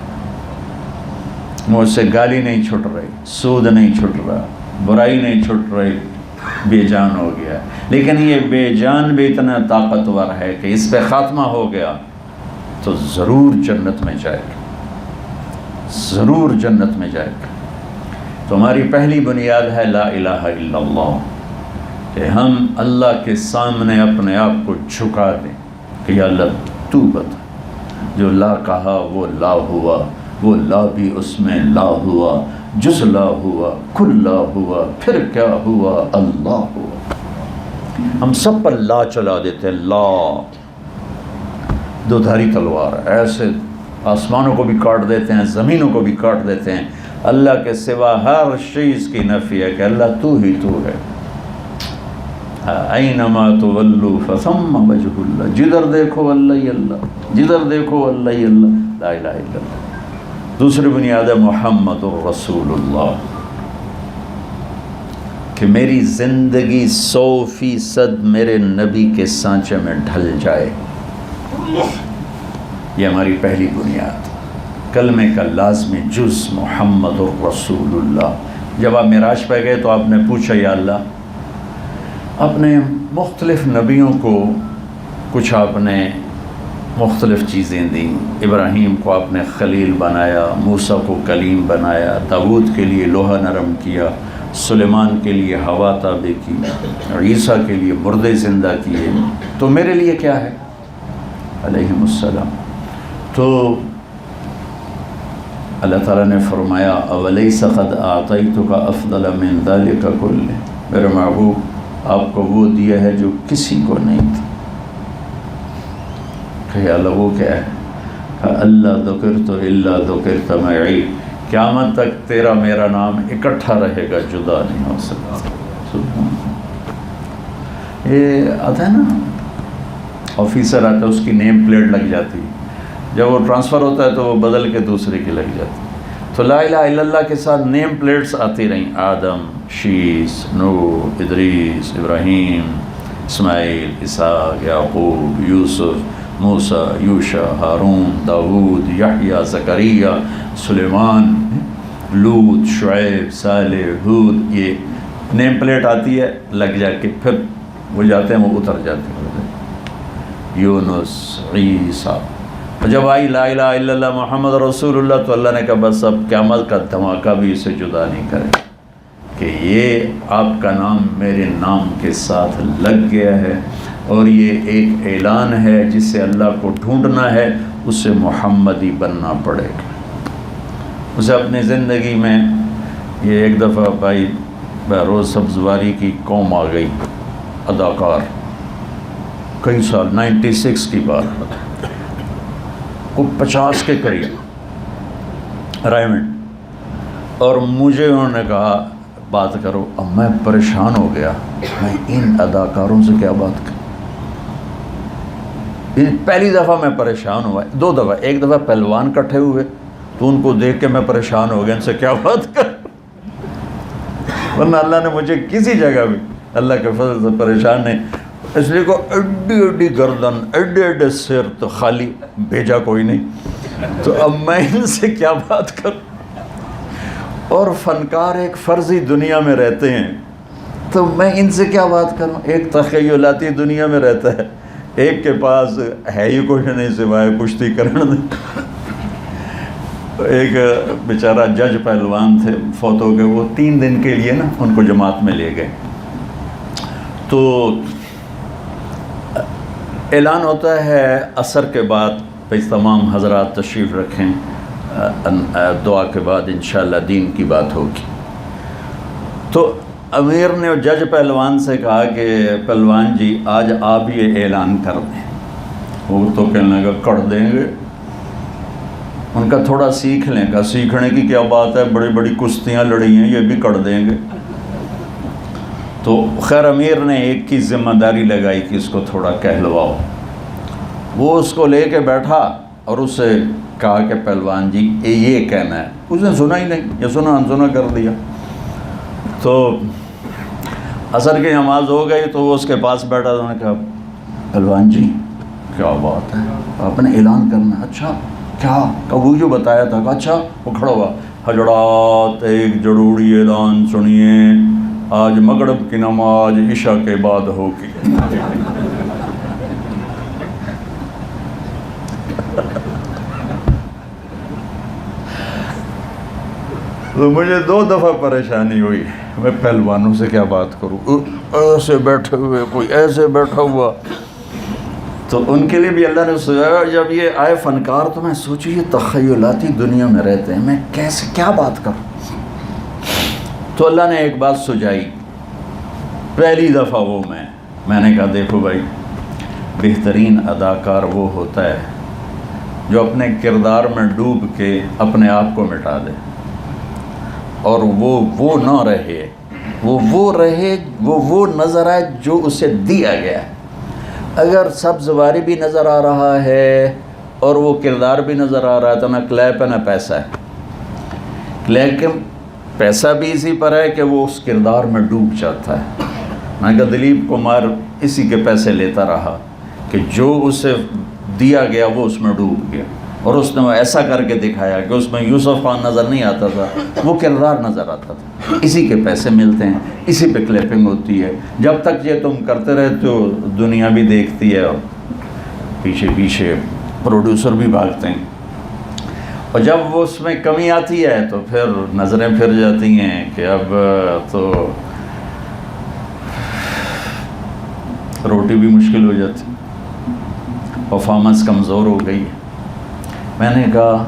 مجھ سے گالی نہیں چھٹ رہی، سود نہیں چھٹ رہا، برائی نہیں چھٹ رہی، بے جان ہو گیا۔ لیکن یہ بے جان بھی اتنا طاقتور ہے کہ اس پہ خاتمہ ہو گیا تو ضرور جنت میں جائے گا، ضرور جنت میں جائے گا۔ تو ہماری پہلی بنیاد ہے لا الہ الا اللہ، کہ ہم اللہ کے سامنے اپنے آپ کو جھکا دیں کہ یا اللہ تو بتا، جو لا کہا وہ لا ہوا، وہ لا بھی اس میں لا ہوا، جز لا ہوا، کل لا ہوا، پھر کیا ہوا، اللہ ہوا۔ ہم سب پر لا چلا دیتے ہیں، لا دو دھاری تلوار، ایسے آسمانوں کو بھی کاٹ دیتے ہیں، زمینوں کو بھی کاٹ دیتے ہیں۔ اللہ کے سوا ہر چیز کی نفی ہے کہ اللہ تو ہی تو ہے۔ اینما تولوا فثم وجہ اللہ، جدھر دیکھو اللہ ہی اللہ، جدھر دیکھو اللہ ہی اللہ، لا الہ الا اللہ۔ دوسری بنیاد ہے محمد الرسول اللہ، کہ میری زندگی 100% میرے نبی کے سانچے میں ڈھل جائے، یہ ہماری پہلی بنیاد۔ کلمے کا لازمی جز محمد الرسول اللہ۔ جب آپ معراج پہ گئے تو آپ نے پوچھا یا اللہ، اپنے مختلف نبیوں کو کچھ آپ نے مختلف چیزیں دیں، ابراہیم کو آپ نے خلیل بنایا، موسیٰ کو کلیم بنایا، داؤد کے لیے لوہا نرم کیا، سلیمان کے لیے ہوا تابع کی، عیسیٰ کے لیے مردے زندہ کیے، تو میرے لیے کیا ہے علیہم السلام؟ تو اللہ تعالیٰ نے فرمایا اولیس قد اعطیتک افضل من ذلک کلہ، میرے محبوب آپ کو وہ دیا ہے جو کسی کو نہیں تھا۔ کہ اللہ وہ کیا ہے؟ کہ اللہ ذکرت الا ذکرت معی، قیامت تک تیرا میرا نام اکٹھا رہے گا، جدا نہیں ہو سکتا۔ یہ آتا ہے نا، آفیسر آتا ہے، اس کی نیم پلیٹ لگ جاتی، جب وہ ٹرانسفر ہوتا ہے تو وہ بدل کے دوسرے کی لگ جاتی۔ تو لا الہ الا اللہ کے ساتھ نیم پلیٹس آتی رہیں، آدم، شیس، نوح، ادریس، ابراہیم، اسماعیل، اسحاق، یعقوب، یوسف، موسیٰ، یوشع، ہارون، داود، یحییٰ، زکریا، سلیمان، لوط، شعیب، صالح، ہود، یہ نیم پلیٹ آتی ہے، لگ جا کے پھر وہ جاتے ہیں، وہ اتر جاتے ہیں، یونس، عیسیٰ۔ جب آئی لا الہ الا اللہ محمد رسول اللہ تو اللہ نے کہا بس اب قیامت کا دھماکہ بھی اسے جدا نہیں کرے، کہ یہ آپ کا نام میرے نام کے ساتھ لگ گیا ہے، اور یہ ایک اعلان ہے جس سے اللہ کو ڈھونڈنا ہے، اس سے محمدی بننا پڑے گا۔ اسے اپنی زندگی میں یہ ایک دفعہ بھائی بہروز سبزواری کی قوم آ گئی، اداکار، کئی سال 96 کی بات، کو 50 کے قریب رائمنڈ، اور مجھے انہوں نے کہا بات کرو۔ اب میں پریشان ہو گیا، میں ان اداکاروں سے کیا بات کروں؟ پہلی دفعہ میں پریشان ہوا، دو دفعہ، ایک دفعہ پہلوان کٹھے ہوئے تو ان کو دیکھ کے میں پریشان ہو گیا، ان سے کیا بات کروں، ورنہ اللہ نے مجھے کسی جگہ بھی اللہ کے فضل سے پریشان نہیں، اس لیے کو ایڈی ایڈی گردن، ایڈے ایڈے سر، تو خالی بھیجا کوئی نہیں، تو اب میں ان سے کیا بات کروں؟ اور فنکار ایک فرضی دنیا میں رہتے ہیں، تو میں ان سے کیا بات کروں؟ ایک تخیلاتی دنیا میں رہتا ہے، ایک کے پاس ہے ہی کچھ نہیں سوائے کشتی کرنے دیں۔ ایک بیچارہ جج پہلوان تھے، فوت ہو گئے، وہ 3 دن کے لیے نا ان کو جماعت میں لے گئے، تو اعلان ہوتا ہے عصر کے بعد بھئی تمام حضرات تشریف رکھیں، دعا کے بعد انشاءاللہ دین کی بات ہوگی۔ تو امیر نے جج پہلوان سے کہا کہ پہلوان جی آج آپ یہ اعلان کر دیں۔ وہ تو کہنے لگا کر دیں گے، ان کا تھوڑا سیکھ لیں، کہا سیکھنے کی کیا بات ہے، بڑی بڑی کشتیاں لڑی ہیں، یہ بھی کر دیں گے۔ تو خیر امیر نے ایک کی ذمہ داری لگائی کہ اس کو تھوڑا کہلواؤ، وہ اس کو لے کے بیٹھا اور اس سے کہا کہ پہلوان جی یہ کہنا ہے، اس نے سنا ہی نہیں، یہ سنا انسنا کر دیا۔ تو عصر کی نماز ہو گئی تو وہ اس کے پاس بیٹھا، تو نے کہا پہلوان جی کیا بات ہے، آپ نے اعلان کرنا ہے؟ اچھا کیا؟ کہ وہ جو بتایا تھا. کہ اچھا. وہ کھڑا ہوا. حضرات ایک ضروری اعلان سنیے، آج مغرب کی نماز عشاء کے بعد ہوگی. تو مجھے 2 دفعہ پریشانی ہوئی، میں پہلوانوں سے کیا بات کروں، ایسے بیٹھے ہوئے، کوئی ایسے بیٹھا ہوا. تو ان کے لیے بھی اللہ نے سجایا. جب یہ آئے فنکار تو میں سوچی یہ تخیلاتی دنیا میں رہتے ہیں، میں کیسے کیا بات کروں. تو اللہ نے ایک بات سجائی. پہلی دفعہ میں نے کہا دیکھو بھائی، بہترین اداکار وہ ہوتا ہے جو اپنے کردار میں ڈوب کے اپنے آپ کو مٹا دے، اور وہ نہ رہے، وہ نظر آئے جو اسے دیا گیا ہے. اگر سبز واری بھی نظر آ رہا ہے اور وہ کردار بھی نظر آ رہا ہے تو نہ کلیپ ہے نہ پیسہ ہے. لیکن پیسہ بھی اسی پر ہے کہ وہ اس کردار میں ڈوب جاتا ہے. میں کہا دلیپ کمار اسی کے پیسے لیتا رہا کہ جو اسے دیا گیا وہ اس میں ڈوب گیا، اور اس نے وہ ایسا کر کے دکھایا کہ اس میں یوسف خان نظر نہیں آتا تھا، وہ کردار نظر آتا تھا. اسی کے پیسے ملتے ہیں، اسی پہ کلیپنگ ہوتی ہے. جب تک یہ تم کرتے رہتے ہو دنیا بھی دیکھتی ہے اور پیچھے پروڈیوسر بھی بھاگتے ہیں. اور جب وہ اس میں کمی آتی ہے تو پھر نظریں پھر جاتی ہیں کہ اب تو روٹی بھی مشکل ہو جاتی، پرفارمنس کمزور ہو گئی. میں نے کہا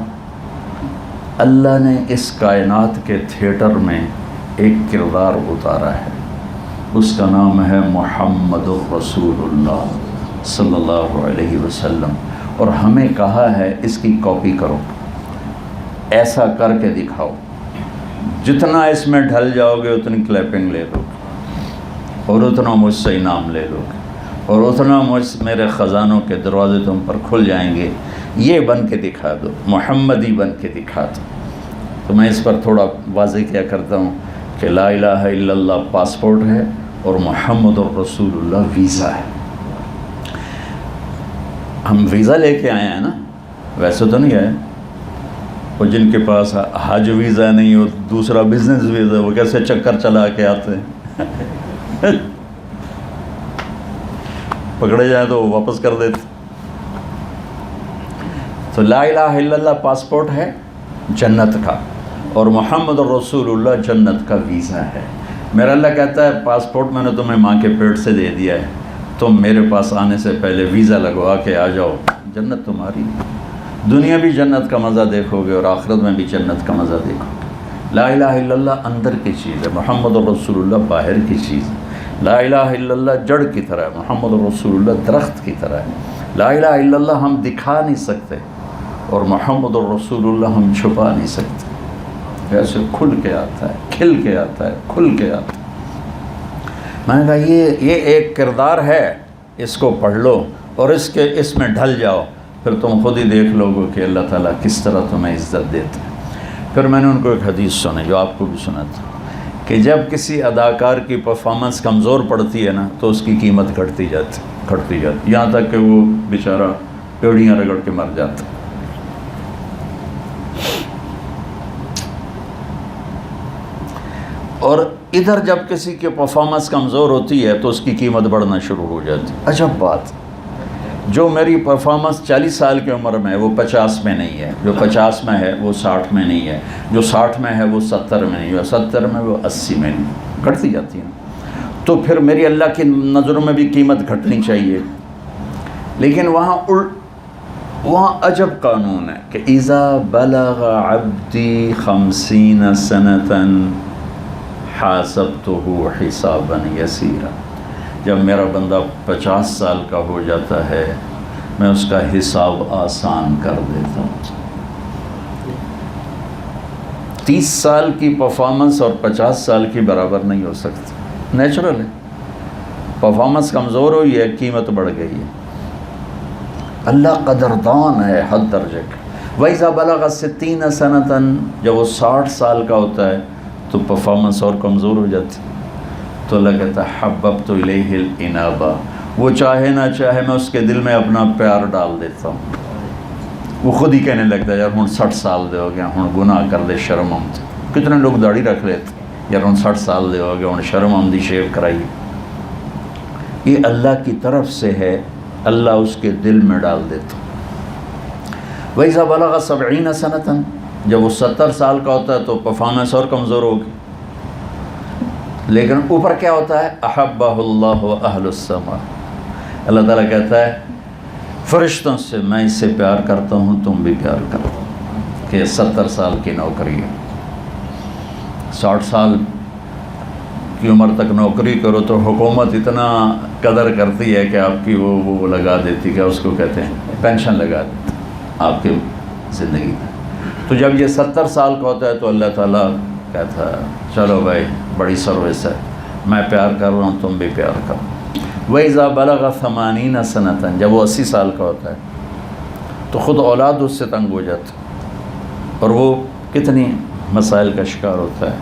اللہ نے اس کائنات کے تھیٹر میں ایک کردار اتارا ہے، اس کا نام ہے محمد الرسول اللہ صلی اللہ علیہ وسلم، اور ہمیں کہا ہے اس کی کاپی کرو، ایسا کر کے دکھاؤ. جتنا اس میں ڈھل جاؤ گے اتنی کلیپنگ لے لو گے، اور اتنا مجھ سے انعام لے لو گے، اور اتنا میرے خزانوں کے دروازے تم پر کھل جائیں گے. یہ بن کے دکھا دو، محمدی بن کے دکھا دو. تو میں اس پر تھوڑا واضح کیا کرتا ہوں کہ لا الہ الا اللہ پاسپورٹ ہے اور محمد الرسول اللہ ویزا ہے. ہم ویزا لے کے آئے ہیں نا، ویسے تو نہیں آئے. اور جن کے پاس حج ویزا نہیں ہو، دوسرا بزنس ویزا، وہ کیسے چکر چلا کے آتے ہیں، پکڑے جائیں تو واپس کر دیتے. تو لا الہ الا اللہ پاسپورٹ ہے جنت کا، اور محمد الرسول اللہ جنت کا ویزا ہے. میرا اللہ کہتا ہے پاسپورٹ میں نے تمہیں ماں کے پیٹ سے دے دیا ہے، تم میرے پاس آنے سے پہلے ویزا لگوا کے آ جاؤ، جنت تمہاری. دنیا بھی جنت کا مزہ دیکھو گے اور آخرت میں بھی جنت کا مزہ دیکھو گے. لا الہ الا اللہ اندر کی چیز ہے، محمد الرسول اللہ باہر کی چیز ہے. لا الہ الا اللہ جڑ کی طرح ہے، محمد الرسول اللہ درخت کی طرح ہے. لا الہ الا اللہ ہم دکھا نہیں سکتے، اور محمد الرسول اللہ ہم چھپا نہیں سکتے. ایسے کھل کے آتا ہے، کھل کے آتا ہے، کھل کے آتا ہے. میں نے کہا یہ ایک کردار ہے، اس کو پڑھ لو اور اس میں ڈھل جاؤ، پھر تم خود ہی دیکھ لو گے کہ اللہ تعالیٰ کس طرح تمہیں عزت دیتے ہیں. پھر میں نے ان کو ایک حدیث سنی جو آپ کو بھی سناتا ہوں کہ جب کسی اداکار کی پرفارمنس کمزور پڑتی ہے نا تو اس کی قیمت گھٹتی جاتی، یہاں تک کہ وہ بیچارہ پیڑیاں رگڑ کے مر جاتا. اور ادھر جب کسی کی پرفارمنس کمزور ہوتی ہے تو اس کی قیمت بڑھنا شروع ہو جاتی. عجب بات، جو میری پرفارمنس 40 سال کی عمر میں ہے وہ 50 میں نہیں ہے، جو 50 میں ہے وہ 60 میں نہیں ہے، جو 60 میں ہے وہ 70 میں نہیں ہے، 70 میں وہ 80 میں نہیں، گھٹتی جاتی ہے. تو پھر میری اللہ کی نظروں میں بھی قیمت گھٹنی چاہیے. لیکن وہاں عجب قانون ہے کہ اذا بلغ عبدی 50 سنة حاسبته حسابا یسیرا، جب میرا بندہ 50 سال کا ہو جاتا ہے میں اس کا حساب آسان کر دیتا ہوں. 30 سال کی پرفارمنس اور 50 سال کی برابر نہیں ہو سکتی، نیچرل ہے. پرفارمنس کمزور ہوئی ہے، قیمت بڑھ گئی ہے. اللہ قدردان ہے حد درجے کا. وَإِذَا بَلَغَ 60 سَنَةً، جب وہ 60 سال کا ہوتا ہے تو پرفارمنس اور کمزور ہو جاتی. تو اللہ کہتا ہے حببت الیہ الانابہ، وہ چاہے نہ چاہے میں اس کے دل میں اپنا پیار ڈال دیتا ہوں. وہ خود ہی کہنے لگتا ہے یار ہن 60 سال دے ہو گیا, ہن گناہ کر دے, شرم آمد. کتنے لوگ داڑھی رکھ لیتے یار ہن 60 سال دے ہو گیا, ہن شرم آمدی شیو کرائیے. یہ اللہ کی طرف سے ہے, اللہ اس کے دل میں ڈال دیتا. وَإِذَا بَلَغَ 70 سَنَةً, جب وہ 70 سال کا ہوتا ہے تو پرفارمنس اور کمزور ہوگی. لیکن اوپر کیا ہوتا ہے؟ أَحَبَّهُ اللَّهُ وَأَهْلُ السَّمَاءِ, اللہ تعالیٰ کہتا ہے فرشتوں سے میں اس سے پیار کرتا ہوں, تم بھی پیار کرو, کہ 70 سال کی نوکری ہے. 60 سال کی عمر تک نوکری کرو تو حکومت اتنا قدر کرتی ہے کہ آپ کی وہ لگا دیتی, کہ اس کو کہتے ہیں پینشن لگا دیتی آپ کی زندگی میں. تو جب یہ 70 سال کا ہوتا ہے تو اللہ تعالیٰ کہتا ہے چلو بھائی بڑی سروس ہے, میں پیار کر رہا ہوں, تم بھی پیار کرو. وَإِذَا بَلَغَ 80 سَنَةً, جب وہ 80 سال کا ہوتا ہے تو خود اولاد اس سے تنگ ہو جاتا اور وہ کتنی مسائل کا شکار ہوتا ہے.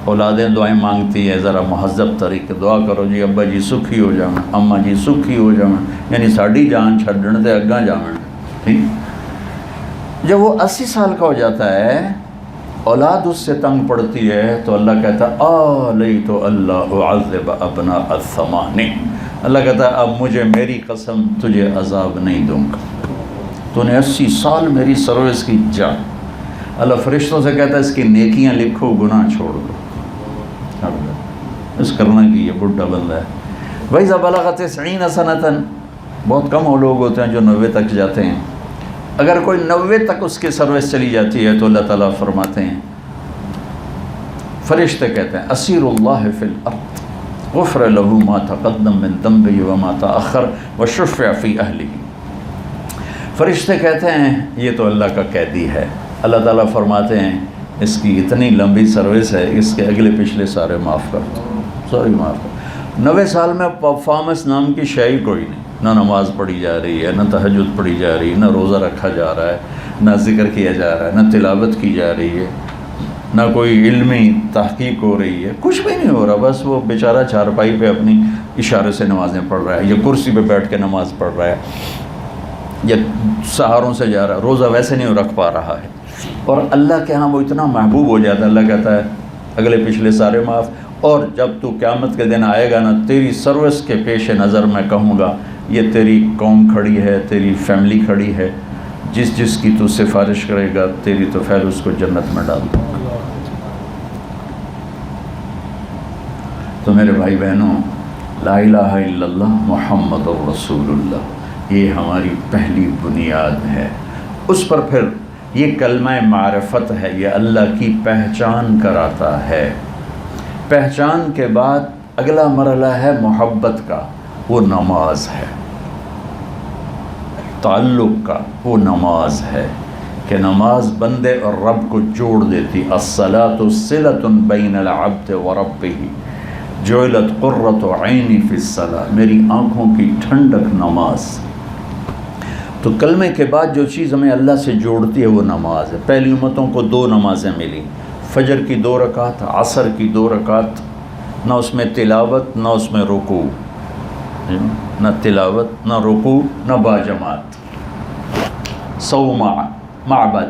اولادیں دعائیں مانگتی ہے, ذرا مہذب طریقے دعا کرو جی ابا جی سکھی ہو جاؤں, اماں جی سکھی ہو جاؤں, یعنی ساڑی جان چھڈن تے اگاں جاون. ٹھیک, جب وہ 80 سال کا ہو جاتا ہے اولاد اس سے تنگ پڑتی ہے تو اللہ کہتا ہے آلیت اللہ اعذب ابناء الثمان, اللہ کہتا ہے اب مجھے میری قسم تجھے عذاب نہیں دوں گا, تو نے 80 سال میری سروس کی جا. اللہ فرشتوں سے کہتا ہے اس کی نیکیاں لکھو, گناہ چھوڑ دو. اس کرنا کی یہ بڈھا بندہ ہے. وَإِذَا بَلَغَ 90 سَنَةً, بہت کم وہ لوگ ہوتے ہیں جو 90 تک جاتے ہیں. اگر کوئی 90 تک اس کی سروس چلی جاتی ہے تو اللہ تعالیٰ فرماتے ہیں, فرشتے کہتے ہیں اسیر اللہ فی الارض غفر له ما تقدم من ذنبه وما تأخر وشفع فی اہلہ. فرشتے کہتے ہیں یہ تو اللہ کا قیدی ہے. اللہ تعالیٰ فرماتے ہیں اس کی اتنی لمبی سروس ہے, اس کے اگلے پچھلے سارے معاف کر دو, سوری معاف کر. 90 سال میں پرفارمنس نام کی شے کوئی نہیں, نہ نماز پڑھی جا رہی ہے, نہ تہجد پڑھی جا رہی ہے, نہ روزہ رکھا جا رہا ہے, نہ ذکر کیا جا رہا ہے, نہ تلاوت کی جا رہی ہے, نہ کوئی علمی تحقیق ہو رہی ہے, کچھ بھی نہیں ہو رہا. بس وہ بیچارہ چارپائی پہ اپنی اشارے سے نمازیں پڑھ رہا ہے, یا کرسی پہ بیٹھ کے نماز پڑھ رہا ہے, یا سہاروں سے جا رہا ہے, روزہ ویسے نہیں رکھ پا رہا ہے. اور اللہ کے ہاں وہ اتنا محبوب ہو جاتا ہے, اللہ کہتا ہے اگلے پچھلے سارے معاف. اور جب تو قیامت کے دن آئے گا نا, تیری سروس کے پیش نظر میں کہوں گا یہ تیری قوم کھڑی ہے, تیری فیملی کھڑی ہے, جس جس کی تو سفارش کرے گا تیری تو خیر اس کو جنت میں ڈال دوں گا. تو میرے بھائی بہنوں, لا الہ الا اللہ محمد الرسول اللہ, یہ ہماری پہلی بنیاد ہے. اس پر پھر یہ کلمہ معرفت ہے, یہ اللہ کی پہچان کراتا ہے. پہچان کے بعد اگلا مرحلہ ہے محبت کا, وہ نماز ہے. تعلق کا وہ نماز ہے کہ نماز بندے اور رب کو جوڑ دیتی. الصلاۃ صلۃ بین العبد وربہ جعلت قرۃ عینی فی الصلاۃ, میری آنکھوں کی ٹھنڈک نماز. تو کلمے کے بعد جو چیز ہمیں اللہ سے جوڑتی ہے وہ نماز ہے. پہلی امتوں کو 2 نمازیں ملی, فجر کی 2 رکعت, عصر کی 2 رکعت, نہ اس میں تلاوت نہ اس میں رکوع, نہ تلاوت نہ رکوع نہ باجماعت. صومع معبد,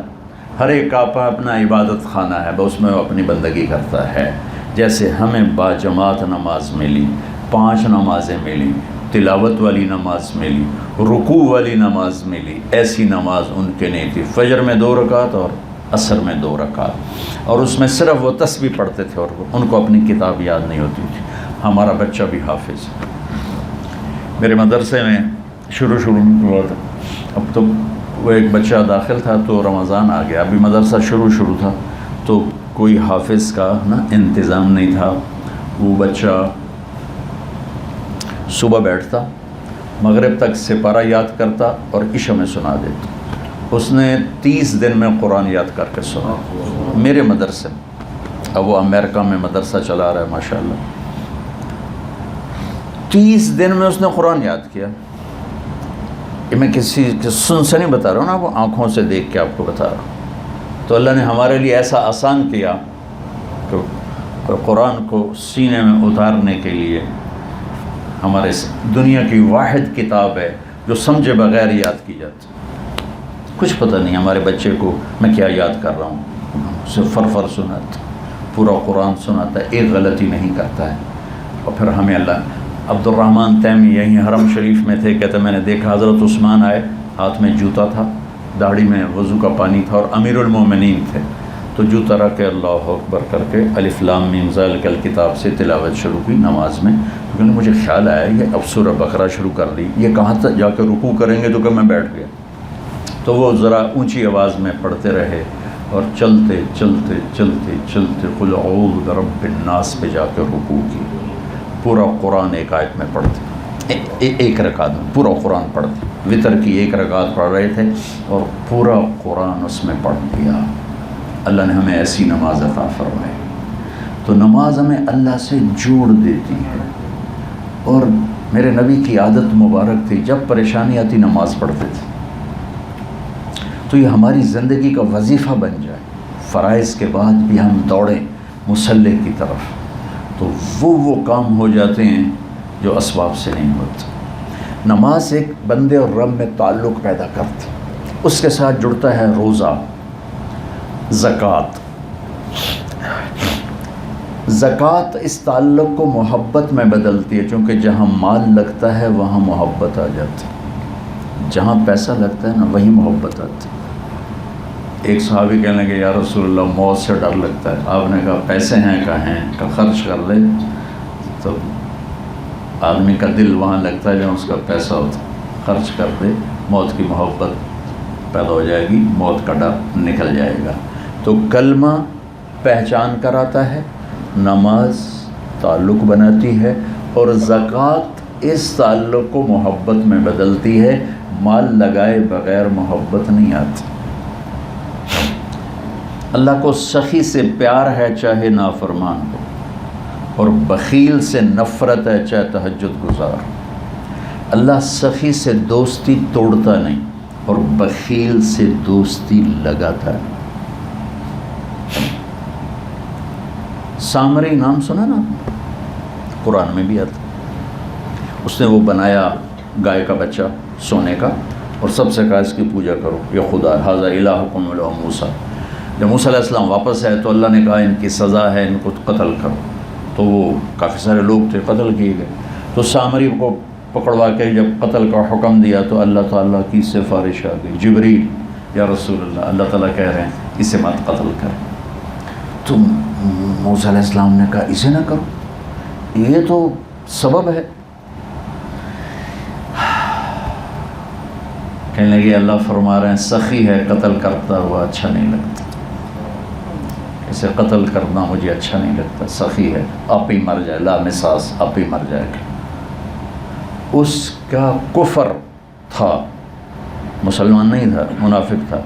ہر ایک کا اپنا عبادت خانہ ہے, اس میں وہ اپنی بندگی کرتا ہے. جیسے ہمیں باجماعت نماز ملی, 5 نمازیں ملی, تلاوت والی نماز ملی, رکوع والی نماز ملی, ایسی نماز ان کے نہیں تھی. فجر میں 2 رکعت اور عصر میں 2 رکعت, اور اس میں صرف وہ تسبیح پڑھتے تھے اور ان کو اپنی کتاب یاد نہیں ہوتی تھی. ہمارا بچہ بھی حافظ ہے. میرے مدرسے میں شروع میں ہوا تھا, اب تو وہ ایک بچہ داخل تھا تو رمضان آ گیا, ابھی مدرسہ شروع تھا تو کوئی حافظ کا نا انتظام نہیں تھا. وہ بچہ صبح بیٹھتا, مغرب تک سپارہ یاد کرتا اور عشاء میں سنا دیتا. اس نے 30 دن میں قرآن یاد کر کے سنا میرے مدرسے میں. اب وہ امریکہ میں مدرسہ چلا رہا ہے ماشاءاللہ. 30 دن میں اس نے قرآن یاد کیا. یہ میں کسی سن سے نہیں بتا رہا ہوں نا, وہ آنکھوں سے دیکھ کے آپ کو بتا رہا ہوں. تو اللہ نے ہمارے لیے ایسا آسان کیا کہ قرآن کو سینے میں اتارنے کے لیے ہمارے دنیا کی واحد کتاب ہے جو سمجھے بغیر یاد کی جاتی. کچھ پتہ نہیں ہمارے بچے کو میں کیا یاد کر رہا ہوں. اسے فرفر سناتا، پورا قرآن سناتا ہے، ایک غلطی نہیں کرتا ہے. اور پھر ہمیں اللہ عبد الرحمن تیمی یہیں حرم شریف میں تھے، کہتے میں نے دیکھا حضرت عثمان آئے، ہاتھ میں جوتا تھا، داڑھی میں وضو کا پانی تھا اور امیر المومنین تھے. تو جوتا رکھ کے اللہ اکبر کر کے الف لام میم ذالک الکتاب سے تلاوت شروع کی نماز میں. کیونکہ مجھے خیال آیا یہ اب سورہ بقرہ شروع کر لی، یہ کہاں تک جا کے رکوع کریں گے، تو کہ میں بیٹھ گیا. تو وہ ذرا اونچی آواز میں پڑھتے رہے اور چلتے چلتے چلتے چلتے قل اعوذ برب الناس پہ جا کے رکوع کی. پورا قرآن ایک آیت میں پڑھتے، ایک رکعت میں پورا قرآن پڑھتے. وطر کی ایک رکعت پڑھ رہے تھے اور پورا قرآن اس میں پڑھ دیا. اللہ نے ہمیں ایسی نماز عطا فرمائی. تو نماز ہمیں اللہ سے جوڑ دیتی ہے. اور میرے نبی کی عادت مبارک تھی، جب پریشانی آتی نماز پڑھتے تھے. تو یہ ہماری زندگی کا وظیفہ بن جائے، فرائض کے بعد بھی ہم دوڑیں مصلی کی طرف، تو وہ کام ہو جاتے ہیں جو اسباب سے نہیں ہوتے. نماز ایک بندے اور رب میں تعلق پیدا کرتی، اس کے ساتھ جڑتا ہے روزہ، زکوٰۃ. زکوٰۃ اس تعلق کو محبت میں بدلتی ہے، چونکہ جہاں مال لگتا ہے وہاں محبت آ جاتی ہے. جہاں پیسہ لگتا ہے نا وہیں محبت آتی ہے. ایک صحابی کہنے لگے یا رسول اللہ موت سے ڈر لگتا ہے. آپ نے کہا پیسے ہیں کہیں کہ خرچ کر لے. تو آدمی کا دل وہاں لگتا ہے جہاں اس کا پیسہ ہوتا ہے. خرچ کر دے، موت کی محبت پیدا ہو جائے گی، موت کا ڈر نکل جائے گا. تو کلمہ پہچان کراتا ہے، نماز تعلق بناتی ہے، اور زکوٰۃ اس تعلق کو محبت میں بدلتی ہے. مال لگائے بغیر محبت نہیں آتی. اللہ کو سخی سے پیار ہے چاہے نافرمان ہو، اور بخیل سے نفرت ہے چاہے تہجد گزار. اللہ سخی سے دوستی توڑتا نہیں اور بخیل سے دوستی لگاتا ہے. سامری نام سنا نا، قرآن میں بھی آتا. اس نے وہ بنایا گائے کا بچہ سونے کا، اور سب سے کہا اس کی پوجا کرو، یہ خدا ہے، ھذا الہکم الہ موسیٰ. جب موسیٰ علیہ السلام واپس آئے تو اللہ نے کہا ان کی سزا ہے، ان کو قتل کرو. تو وہ کافی سارے لوگ تھے، قتل کیے گئے. تو سامری کو پکڑوا کے جب قتل کا حکم دیا تو اللہ تعالیٰ کی سفارش آ گئی، جبریل یا رسول اللہ تعالیٰ کہہ رہے ہیں اسے مت قتل کریں. تو موسیٰ علیہ السلام نے کہا اسے نہ کرو، یہ تو سبب ہے. کہنے لگے اللہ فرما رہے ہیں سخی ہے، قتل کرتا ہوا اچھا نہیں لگتا، اسے قتل کرنا مجھے اچھا نہیں لگتا. سخی ہے، آپ ہی مر جائے، لا مساس، آپ ہی مر جائے گا. اس کا کفر تھا، مسلمان نہیں تھا، منافق تھا.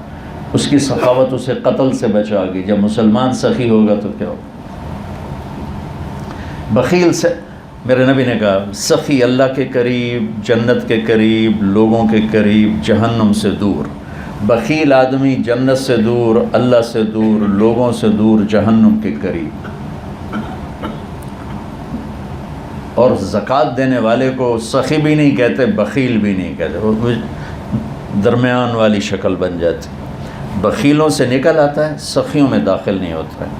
اس کی سخاوت اسے قتل سے بچا گئی. جب مسلمان سخی ہوگا تو کیا ہوگا؟ بخیل سے میرے نبی نے کہا سخی اللہ کے قریب، جنت کے قریب، لوگوں کے قریب، جہنم سے دور. بخیل آدمی جنت سے دور، اللہ سے دور، لوگوں سے دور، جہنم کے قریب. اور زکوٰۃ دینے والے کو سخی بھی نہیں کہتے، بخیل بھی نہیں کہتے، وہ درمیان والی شکل بن جاتی. بخیلوں سے نکل آتا ہے، سخیوں میں داخل نہیں ہوتا ہے،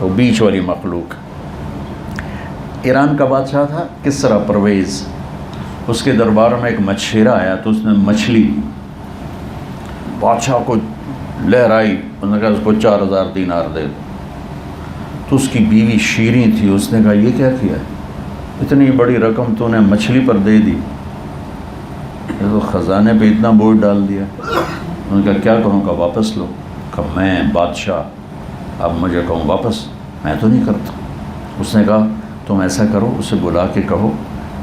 وہ بیچ والی مخلوق. ایران کا بادشاہ تھا کسریٰ پرویز، اس کے دربار میں ایک مچھیرا آیا تو اس نے مچھلی بادشاہ کو لہرائی. انہوں نے کہا اس کو 4000 دینار دے دو. تو اس کی بیوی شیریں تھی، اس نے کہا یہ کیا کیا ہے، اتنی بڑی رقم تو نے مچھلی پر دے دی، یہ تو خزانے پہ اتنا بوجھ ڈال دیا. انہوں نے کہا کیا کروں گا، واپس لو. کہا میں بادشاہ، اب مجھے کہوں واپس، میں تو نہیں کرتا. اس نے کہا تم ایسا کرو، اسے بلا کے کہو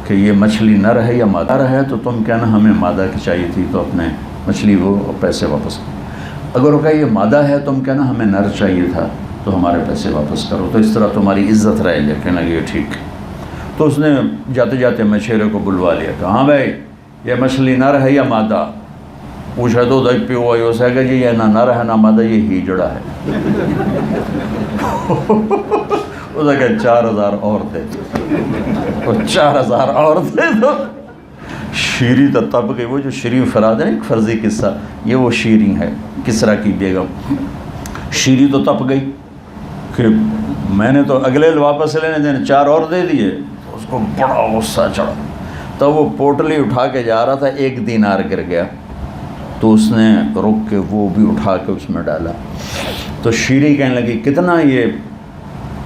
کہ یہ مچھلی نہ رہے یا مادہ رہے تو تم کہنا ہمیں مادہ کی چاہیے تھی، تو اپنے مچھلی وہ پیسے واپس کرو. اگر وہ کہا یہ مادہ ہے تم کہنا ہمیں نر چاہیے تھا تو ہمارے پیسے واپس کرو، تو اس طرح تمہاری عزت رہے گی. کہنے لگے ٹھیک. تو اس نے جاتے جاتے مچھیرے کو بلوا لیا. کہا ہاں بھائی یہ مچھلی نر ہے یا مادہ؟ پوچھا تو دج پہ ہوا یہ کہا جی یہ نہ نر ہے نہ مادہ، یہ ہیجڑا ہے. اس نے کہا 4000 اور دے. وہ 4000 عورتیں تو شیری تو تب گئی. وہ جو شیریں فراد ہے ایک فرضی قصہ, یہ وہ شیریں ہے کسریٰ کی بیگم. شیری تو تپ گئی کہ میں نے تو اگلے واپس لینے دینے 4 اور دے دیے. اس کو بڑا غصہ چڑھا, تو وہ پوٹلی اٹھا کے جا رہا تھا, 1 دینار گر گیا, تو اس نے رک کے وہ بھی اٹھا کے اس میں ڈالا. تو شیری کہنے لگی کتنا یہ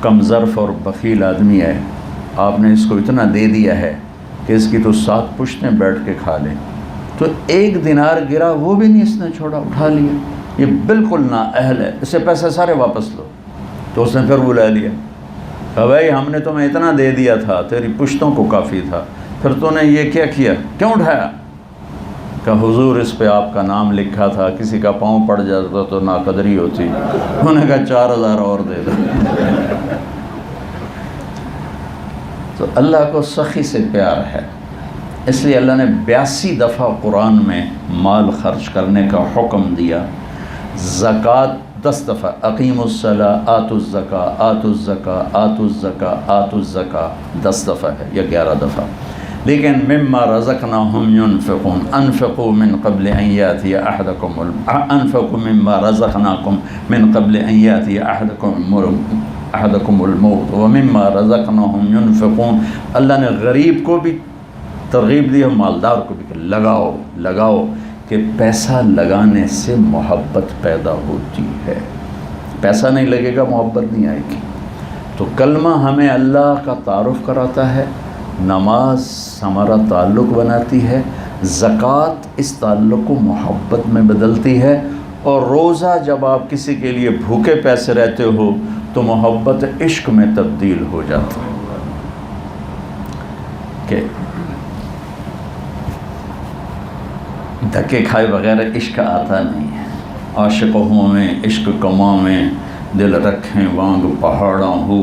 کم ظرف اور بخیل آدمی ہے, آپ نے اس کو اتنا دے دیا ہے کہ اس کی تو 7 پشتیں بیٹھ کے کھا لیں. تو 1 دینار گرا وہ بھی نہیں اس نے چھوڑا, اٹھا لیا. یہ بالکل نااہل ہے, اسے پیسے سارے واپس لو. تو اس نے پھر بلا لیا, کہا بھائی ہم نے تمہیں اتنا دے دیا تھا, تیری پشتوں کو کافی تھا, پھر تو نے یہ کیا کیا, کیوں اٹھایا؟ کہ حضور اس پہ آپ کا نام لکھا تھا, کسی کا پاؤں پڑ جاتا تو ناقدری ہوتی. انہوں نے کہا 4000 اور دے دو. تو اللہ کو سخی سے پیار ہے, اس لیے اللہ نے 82 دفعہ قرآن میں مال خرچ کرنے کا حکم دیا. زکوٰۃ 10 دفعہ, اقیموا الصلاۃ آتوا الزکاۃ آتوا الزکاۃ آتوا الزکاۃ آتوا الزکاۃ 10 دفعہ ہے یا 11 دفعہ. لیکن مما رزقناہم ینفقون, انفقوا من قبل ان یاتی احدکم انفقوا مما رزقناکم من قبل ان یاتی احدکم الموت ومما رزقناہم ینفقون. اللہ نے غریب کو بھی ترغیب دی, مالدار کو بھی, کہ لگاؤ لگاؤ, کہ پیسہ لگانے سے محبت پیدا ہوتی ہے. پیسہ نہیں لگے گا محبت نہیں آئے گی. تو کلمہ ہمیں اللہ کا تعارف کراتا ہے, نماز ہمارا تعلق بناتی ہے, زکوٰۃ اس تعلق کو محبت میں بدلتی ہے, اور روزہ جب آپ کسی کے لیے بھوکے پیسے رہتے ہو تو محبت عشق میں تبدیل ہو جاتا ہے. کہ دھکے کھائے بغیر عشق آتا نہیں ہے. عاشق ہوں میں عشق کماں میں, دل رکھیں وانگ پہاڑاں ہو,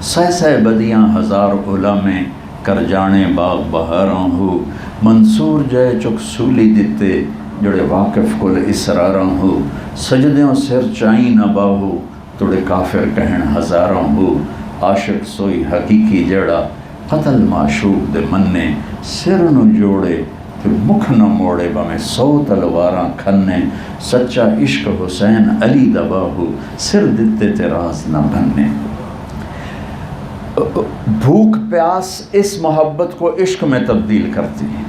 سہ سہ بدیاں ہزار اولا میں, کر جانے باغ بہاراں ہو. منصور جائے چک سولی دیتے, جڑے واقف کل اسراراں ہو. سجدیوں سر چائیں نہ باہو, توڑے کافر کہن ہزاراں ہو. عاشق سوئی حقیقی جڑا, قتل معشوق دے مننے. سر نو جوڑے پھر مکھ نہ موڑے, بمیں 100 تلواراں کھنے. سچا عشق حسین علی دباہو, سر دتے تے راز نہ بننے. بھوک پیاس اس محبت کو عشق میں تبدیل کرتی ہے,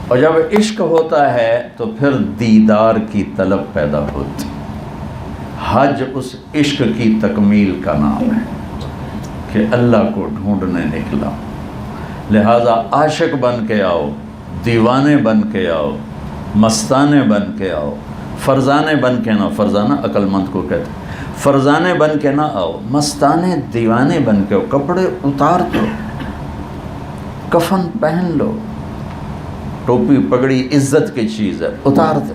اور جب عشق ہوتا ہے تو پھر دیدار کی طلب پیدا ہوتی. حج اس عشق کی تکمیل کا نام ہے کہ اللہ کو ڈھونڈنے نکلا. لہٰذا عاشق بن کے آؤ, دیوانے بن کے آؤ, مستانے بن کے آؤ. فرزانے بن کے نہ, فرزانہ عقل مند کو کہتے ہیں, فرزانے بن کے نہ آؤ, مستانے دیوانے بن کے آؤ. کپڑے اتار دو, کفن پہن لو, ٹوپی پگڑی عزت کی چیز ہے, اتار دو.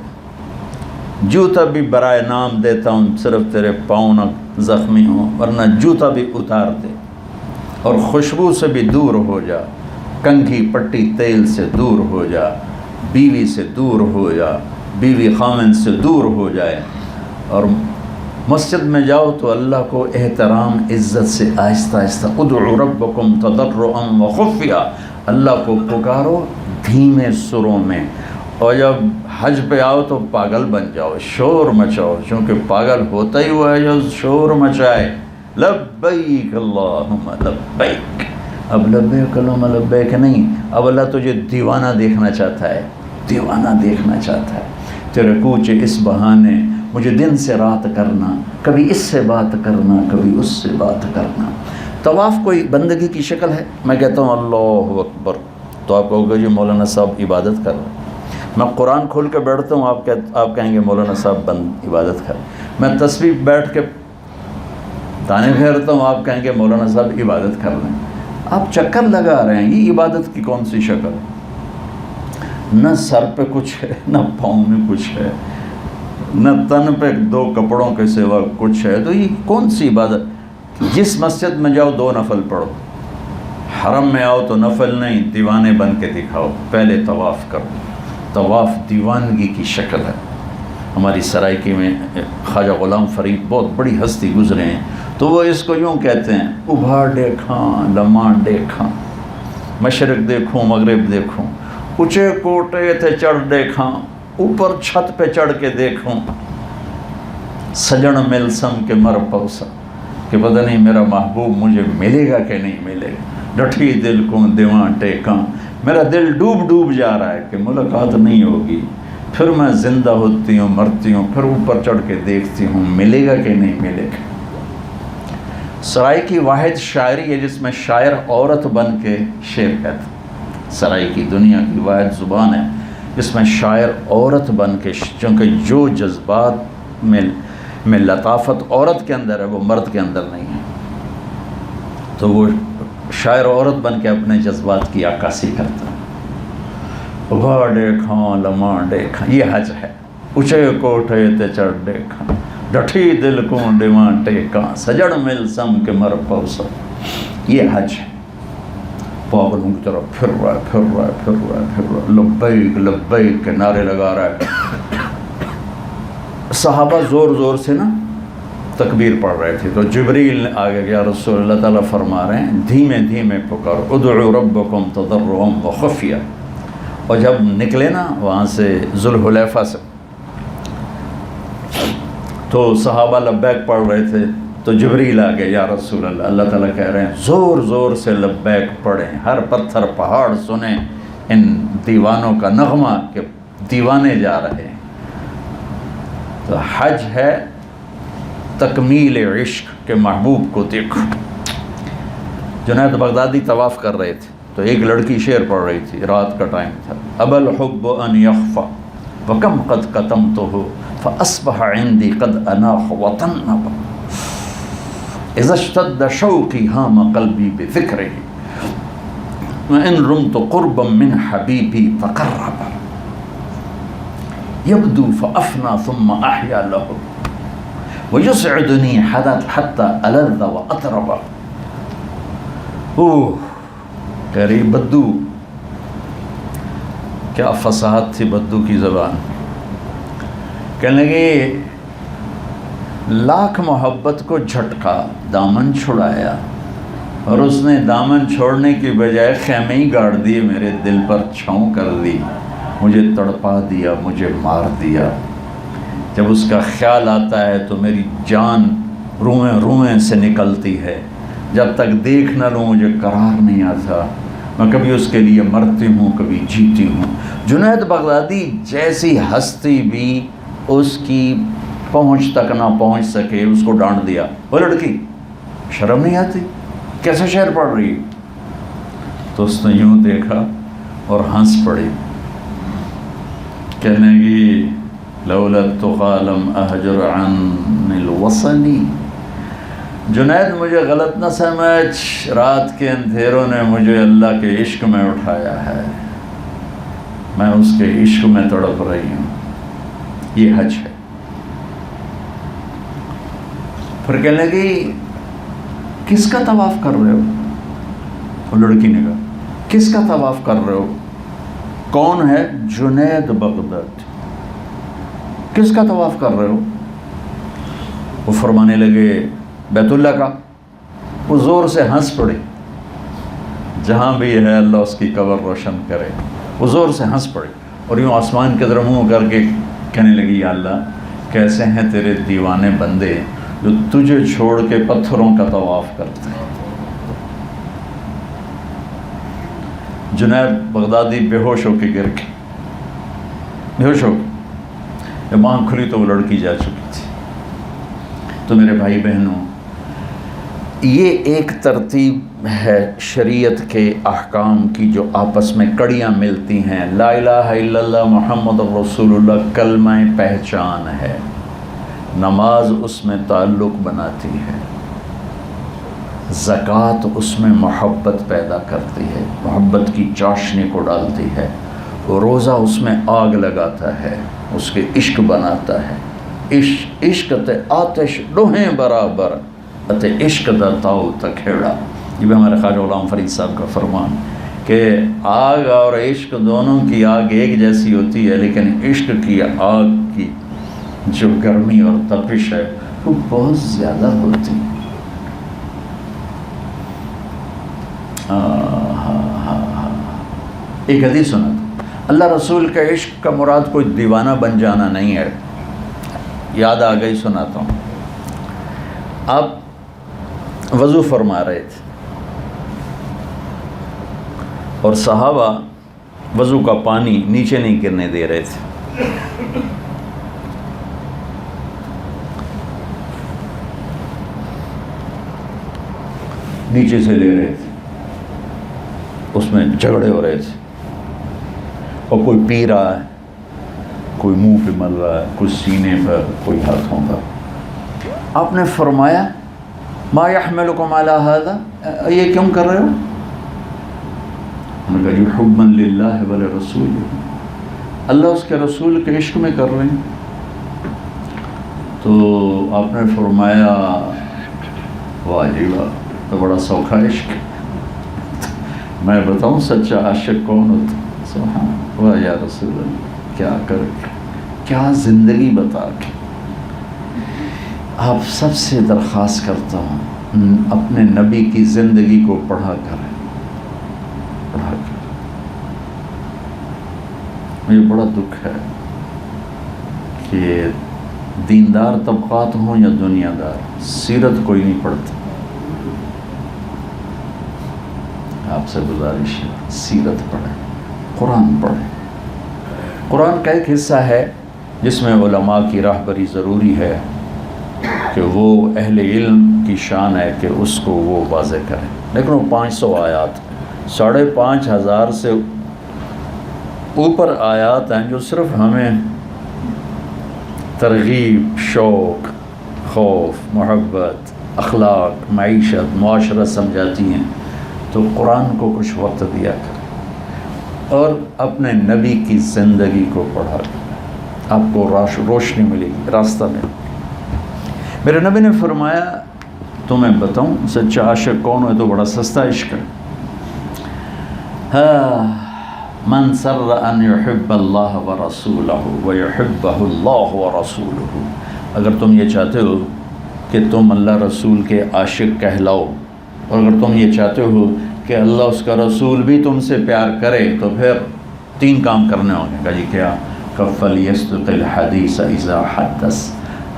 جوتا بھی برائے نام دیتا ہوں, صرف تیرے پاؤں نہ زخمی ہوں, ورنہ جوتا بھی اتار دے. اور خوشبو سے بھی دور ہو جا, کنگھی پٹی تیل سے دور ہو جا, بیوی سے دور ہو جا, بیوی خامن سے دور ہو جائے. اور مسجد میں جاؤ تو اللہ کو احترام عزت سے آہستہ آہستہ, ادعوا ربکم تضرعا وخفیا, اللہ کو پکارو دھیمے سروں میں. اور جب حج پہ آؤ تو پاگل بن جاؤ, شور مچاؤ, چونکہ پاگل ہوتا ہی ہوا ہے جو شور مچائے. لبیک اللہم لبیک. اب لبیک اللہم لبیک نہیں, اب اللہ تجھے دیوانہ دیکھنا چاہتا ہے, دیوانہ دیکھنا چاہتا ہے. تیرے کوچے اس بہانے مجھے دن سے رات کرنا, کبھی اس سے بات کرنا کبھی اس سے بات کرنا. طواف کوئی بندگی کی شکل ہے. میں کہتا ہوں اللہ اکبر تو آپ کہو گے جی مولانا صاحب عبادت کر رہے ہیں. میں قرآن کھول کے بیٹھتا ہوں, آپ کہیں گے مولانا صاحب عبادت کر. میں تسبیح بیٹھ کے تانے پھیرتا ہوں, آپ کہیں گے مولانا صاحب عبادت کر رہے ہیں. آپ چکر لگا رہے ہیں, یہ عبادت کی کون سی شکل؟ نہ سر پہ کچھ ہے, نہ پاؤں میں کچھ ہے, نہ تن پہ 2 کپڑوں کے سوا کچھ ہے, تو یہ کون سی عبادت؟ جس مسجد میں جاؤ 2 نفل پڑھو, حرم میں آؤ تو نفل نہیں, دیوانے بن کے دکھاؤ. پہلے طواف کرو, طواف دیوانگی کی شکل ہے. ہماری سرائکی میں خواجہ غلام فرید بہت بڑی ہستی گزرے ہیں, تو وہ اس کو یوں کہتے ہیں، ابھار دیکھاں لمحہ دیکھاں، مشرق دیکھوں مغرب دیکھوں، اونچے کوٹے تے چڑھ دیکھاں، اوپر چھت پہ چڑھ کے دیکھوں، سجن مل سم کے مر پوسا، کہ پتہ نہیں میرا محبوب مجھے ملے گا کہ نہیں ملے گا، ڈٹھی دل کو دیواں ٹیکاں، میرا دل ڈوب ڈوب جا رہا ہے کہ ملاقات نہیں ہوگی، پھر میں زندہ ہوتی ہوں مرتی ہوں، پھر اوپر چڑھ کے دیکھتی ہوں ملے گا کہ نہیں ملے گا۔ سرائی کی واحد شاعری ہے جس میں شاعر عورت بن کے شعر کہتا ہے، سرائی کی دنیا کی واحد زبان ہے جس میں شاعر عورت بن کے، چونکہ جو جذبات میں لطافت عورت کے اندر ہے وہ مرد کے اندر نہیں ہے، تو وہ شاعر عورت بن کے اپنے جذبات کی عکاسی کرتا ہے۔ ابھار دیکھاں لمحہ دیکھاں، یہ حج ہے، اونچے کوٹھے تے چڑھ دیکھاں، ڈٹھی دل کو دیواں ٹیکاں، سجڑ مل سم کے مر پوسا، یہ حج ہے۔ پاگلوں کی طرح پھر رہا ہے پھر رہا ہے پھر رہا ہے پھر رہا ہے، لبیک لبیک کے نعرے لگا رہا ہے۔ صحابہ زور زور سے نا تکبیر پڑھ رہے تھے، تو جبریل نے آگے گیا، رسول اللہ تعالیٰ فرما رہے ہیں دھیمے دھیمے پکارو، ادعوا ربکم تضرعا وخفیہ، اور جب نکلے نا وہاں سے ذوالحلیفہ سے تو صحابہ لبیک پڑھ رہے تھے، تو جبریل آ گئے، یا رسول اللہ، اللہ تعالیٰ کہہ رہے ہیں زور زور سے لبیک پڑھیں، ہر پتھر پہاڑ سنیں ان دیوانوں کا نغمہ کہ دیوانے جا رہے ہیں۔ تو حج ہے تکمیل عشق کے محبوب کو دیکھو۔ جنید بغدادی طواف کر رہے تھے تو ایک لڑکی شعر پڑھ رہی تھی، رات کا ٹائم تھا، ابا الحب ان یخفى وکم قد قتمته فاصبح عندي قد اناخ وطنبا اذا اشتد شوقي هام قلبي بذكره وان رمت قربا من حبيبي تقرب يبدو فافنى ثم احيا له ويسعدني حتى ألذ وأطرب۔ قریب بدو، کیا فصاحت تھی بدو کی زبان، کہنے لگے لاکھ محبت کو جھٹکا، دامن چھڑایا، اور اس نے دامن چھوڑنے کی بجائے خیمے ہی گاڑ دیے، میرے دل پر چھاؤں کر دی، مجھے تڑپا دیا، مجھے مار دیا۔ جب اس کا خیال آتا ہے تو میری جان روئیں روئیں سے نکلتی ہے، جب تک دیکھ نہ لوں مجھے قرار نہیں آتا، میں کبھی اس کے لیے مرتی ہوں کبھی جیتی ہوں۔ جنید بغدادی جیسی ہستی بھی اس کی پہنچ تک نہ پہنچ سکے، اس کو ڈانٹ دیا، وہ لڑکی شرم نہیں آتی، کیسے شعر پڑھ رہی؟ تو اس نے یوں دیکھا اور ہنس پڑی، کہنے لگی لولا التقى لم اهجر عن الوصل۔ جنید مجھے غلط نہ سمجھ، رات کے اندھیروں نے مجھے اللہ کے عشق میں اٹھایا ہے، میں اس کے عشق میں تڑپ رہی ہوں، یہ حج ہے۔ پھر کہنے لگی کس کا طواف کر رہے ہو؟ وہ لڑکی نے کہا کس کا طواف کر رہے ہو؟ کون ہے؟ جنید بغدادی۔ کس کا طواف کر رہے ہو؟ وہ فرمانے لگے بیت اللہ کا۔ وہ زور سے ہنس پڑے، جہاں بھی ہے اللہ اس کی قبر روشن کرے۔ وہ زور سے ہنس پڑے اور یوں آسمان کی طرف منہ کر کے کہنے لگی یا اللہ کیسے ہیں تیرے دیوانے بندے جو تجھے چھوڑ کے پتھروں کا طواف کرتے ہیں۔ جنید بغدادی بے ہوش ہو کے گر گئے، بے ہوش ہو گئے۔ جب آنکھ کھلی تو وہ لڑکی جا چکی تھی۔ تو میرے بھائی بہنوں، یہ ایک ترتیب ہے شریعت کے احکام کی جو آپس میں کڑیاں ملتی ہیں۔ لا الہ الا اللہ محمد رسول اللہ کلمہ پہچان ہے، نماز اس میں تعلق بناتی ہے، زکوٰۃ اس میں محبت پیدا کرتی ہے، محبت کی چاشنی کو ڈالتی ہے، روزہ اس میں آگ لگاتا ہے، اس کے عشق بناتا ہے۔ عشق تے آتش ڈوہیں برابر تے عشق دا تاؤ تکھیڑا، یہ بھی ہمارے خواجہ غلام فرید صاحب کا فرمان کہ آگ اور عشق دونوں کی آگ ایک جیسی ہوتی ہے، لیکن عشق کی آگ کی جو گرمی اور تپش ہے وہ بہت زیادہ ہوتی ہے۔ ایک حدیث سنا تھا، اللہ رسول کا عشق کا مراد کوئی دیوانہ بن جانا نہیں ہے، یاد آ گئی، سناتا ہوں۔ آپ وضو فرما رہے تھے اور صحابہ وضو کا پانی نیچے نہیں گرنے دے رہے تھے، نیچے سے لے رہے تھے، اس میں جھگڑے ہو رہے تھے، اور کوئی پی رہا ہے، کوئی منہ پہ مل رہا ہے، کوئی سینے پر، کوئی ہاتھوں پر۔ آپ نے فرمایا ما یحملکم علی ھذا، یہ کیوں کر رہے ہو؟ انہوں نے کہا یہ حبا للہ ولرسول، اللہ اس کے رسول کے عشق میں کر رہے ہیں۔ تو آپ نے فرمایا واہ جی واہ، تو بڑا سوکھا عشق ہے، میں بتاؤں سچا عاشق کون ہوتا؟ سبحان واہ یا رسول اللہ، کیا کر کیا زندگی بتا کے۔ آپ سب سے درخواست کرتا ہوں اپنے نبی کی زندگی کو پڑھا کریں، پڑھا کریں۔ مجھے بڑا دکھ ہے کہ دیندار طبقات ہوں یا دنیا دار، سیرت کوئی نہیں پڑھتا۔ آپ سے گزارش ہے سیرت پڑھیں، قرآن پڑھیں۔ قرآن کا ایک حصہ ہے جس میں علماء کی راہبری ضروری ہے کہ وہ اہل علم کی شان ہے کہ اس کو وہ واضح کریں، لیکن وہ 500 آیات، 5,500 سے اوپر آیات ہیں جو صرف ہمیں ترغیب، شوق، خوف، محبت، اخلاق، معیشت، معاشرت سمجھاتی ہیں۔ تو قرآن کو کچھ وقت دیا کریں اور اپنے نبی کی زندگی کو پڑھا کریں، آپ کو روشنی ملے گی، راستہ ملے گا۔ میرے نبی نے فرمایا تمہیں بتاؤں سچا عاشق کون ہے؟ تو بڑا سستا عشق ہے۔ من سر ان يحب اللہ ورسولہ ويحبہ اللہ ورسولہ، اگر تم یہ چاہتے ہو کہ تم اللہ رسول کے عاشق کہلاؤ، اور اگر تم یہ چاہتے ہو کہ اللہ اس کا رسول بھی تم سے پیار کرے، تو پھر 3 کام کرنے ہوں گے۔ کہا جی کیا؟ فَلْيَصْدُقِ الْحَدِيثَ إِذَا حَدَّثَ،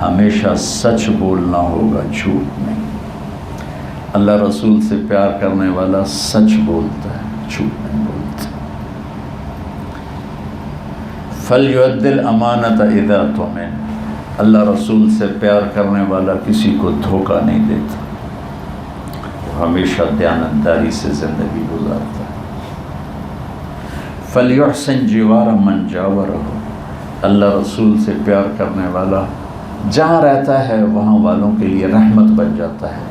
ہمیشہ سچ بولنا ہوگا، جھوٹ نہیں۔ اللہ رسول سے پیار کرنے والا سچ بولتا ہے، جھوٹ نہیں بولتا۔ فَلْيُؤَدِّ الْأَمَانَةَ إِذَا تُؤْمِنَ، اللہ رسول سے پیار کرنے والا کسی کو دھوکہ نہیں دیتا، ہمیشہ دیانتداری سے زندگی گزارتا ہے۔ فَلْيُحْسِنْ جِوَارَ مَنْ جَاوَرَهُ، اللہ رسول سے پیار کرنے والا جہاں رہتا ہے وہاں والوں کے لیے رحمت بن جاتا ہے،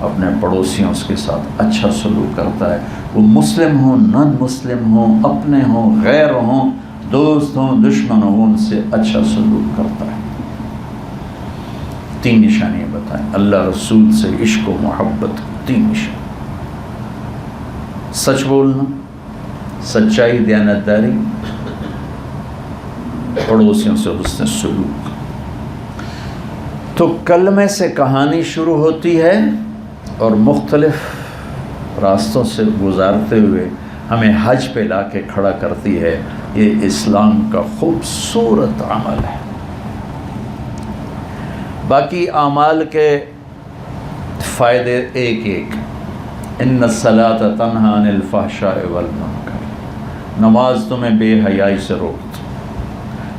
اپنے پڑوسیوں اس کے ساتھ اچھا سلوک کرتا ہے، وہ مسلم ہوں، نان مسلم ہوں، اپنے ہوں، غیر ہوں، دوست ہوں، دشمن ہوں، ان سے اچھا سلوک کرتا ہے۔ 3 نشانیاں بتائیں اللہ رسول سے عشق و محبت، 3 نشان: سچ بولنا، سچائی، دیانتداری، پڑوسیوں سے حسن سلوک۔ تو کلمے سے کہانی شروع ہوتی ہے اور مختلف راستوں سے گزارتے ہوئے ہمیں حج پہ لا کے کھڑا کرتی ہے۔ یہ اسلام کا خوبصورت عمل ہے۔ باقی اعمال کے فائدے ایک، ان الصلاۃ تنہی عن الفحشاء والمنکر، نماز تمہیں بے حیائی سے روکتی۔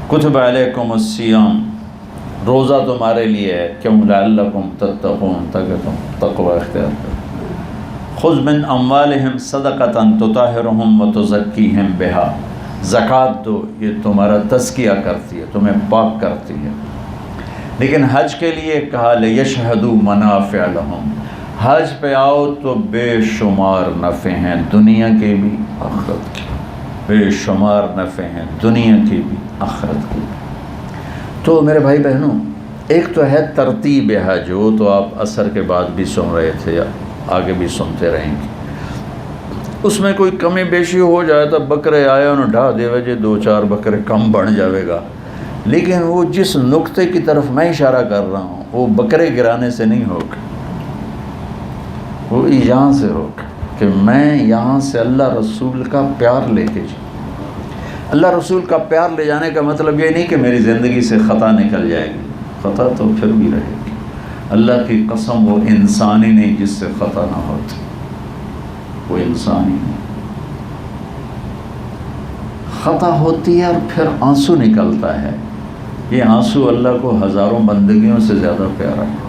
کتب علیکم الصیام، روزہ تمہارے لیے ہے، کیوں؟ لعلکم تتقون، تاکہ تم تقوی اختیار کرو۔ خذ من اموالہم صدقۃ تطہرہم وتزکیہم بہا، زکوٰۃ دو، یہ تمہارا تزکیہ کرتی ہے، تمہیں پاک کرتی ہے۔ لیکن حج کے لیے کہا لیشہدوا منافع لہم، حج پہ آؤ تو بے شمار نفع ہیں، دنیا کے بھی آخرت کے، بے شمار نفع ہیں، دنیا کے بھی آخرت کے بھی۔ تو میرے بھائی بہنوں، ایک تو ہے ترتیب حج، وہ تو آپ عصر کے بعد بھی سن رہے تھے یا آگے بھی سنتے رہیں گے۔ اس میں کوئی کمی بیشی ہو جائے تو بکرے آئے انہوں ڈھا دے وجہ 2-4 بکرے کم بڑھ جاوے گا، لیکن وہ جس نقطے کی طرف میں اشارہ کر رہا ہوں وہ بکرے گرانے سے نہیں ہوگا، وہ ایجان سے ہوگا۔ کہ میں یہاں سے اللہ رسول کا پیار لے کے جاؤں. اللہ رسول کا پیار لے جانے کا مطلب یہ نہیں کہ میری زندگی سے خطا نکل جائے گی، خطا تو پھر بھی رہے گی. اللہ کی قسم وہ انسان ہی نہیں جس سے خطا نہ ہوتی، وہ انسان ہی نہیں. خطا ہوتی ہے اور پھر آنسو نکلتا ہے. یہ آنسو اللہ کو ہزاروں بندگیوں سے زیادہ پیارا ہے.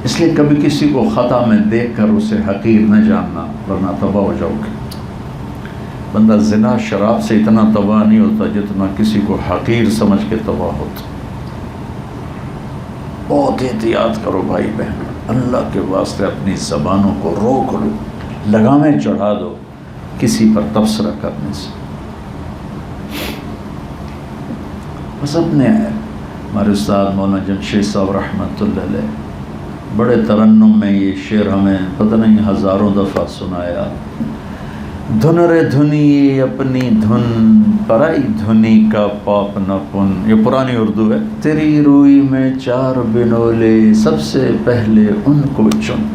اس لیے کبھی کسی کو خطا میں دیکھ کر اسے حقیر نہ جاننا، ورنہ تباہ ہو جاؤ گے. بندہ زنا شراب سے اتنا تباہ نہیں ہوتا جتنا کسی کو حقیر سمجھ کے تباہ ہوتا. بہت احتیاط کرو بھائی بہن، اللہ کے واسطے اپنی زبانوں کو روک لو، لگامیں چڑھا دو کسی پر تبصرہ کرنے سے. بس اپنے ہمارے استاد مولانا جمشید صاحب رحمۃ اللہ علیہ بڑے ترنم میں یہ شعر ہمیں پتہ نہیں ہزاروں دفعہ سنایا. دھن رے دھنی اپنی دھن پرائی دھنی کا پاپ نہ پن. یہ پرانی اردو ہے. تیری روئی میں چار بنولے سب سے پہلے ان کو چن.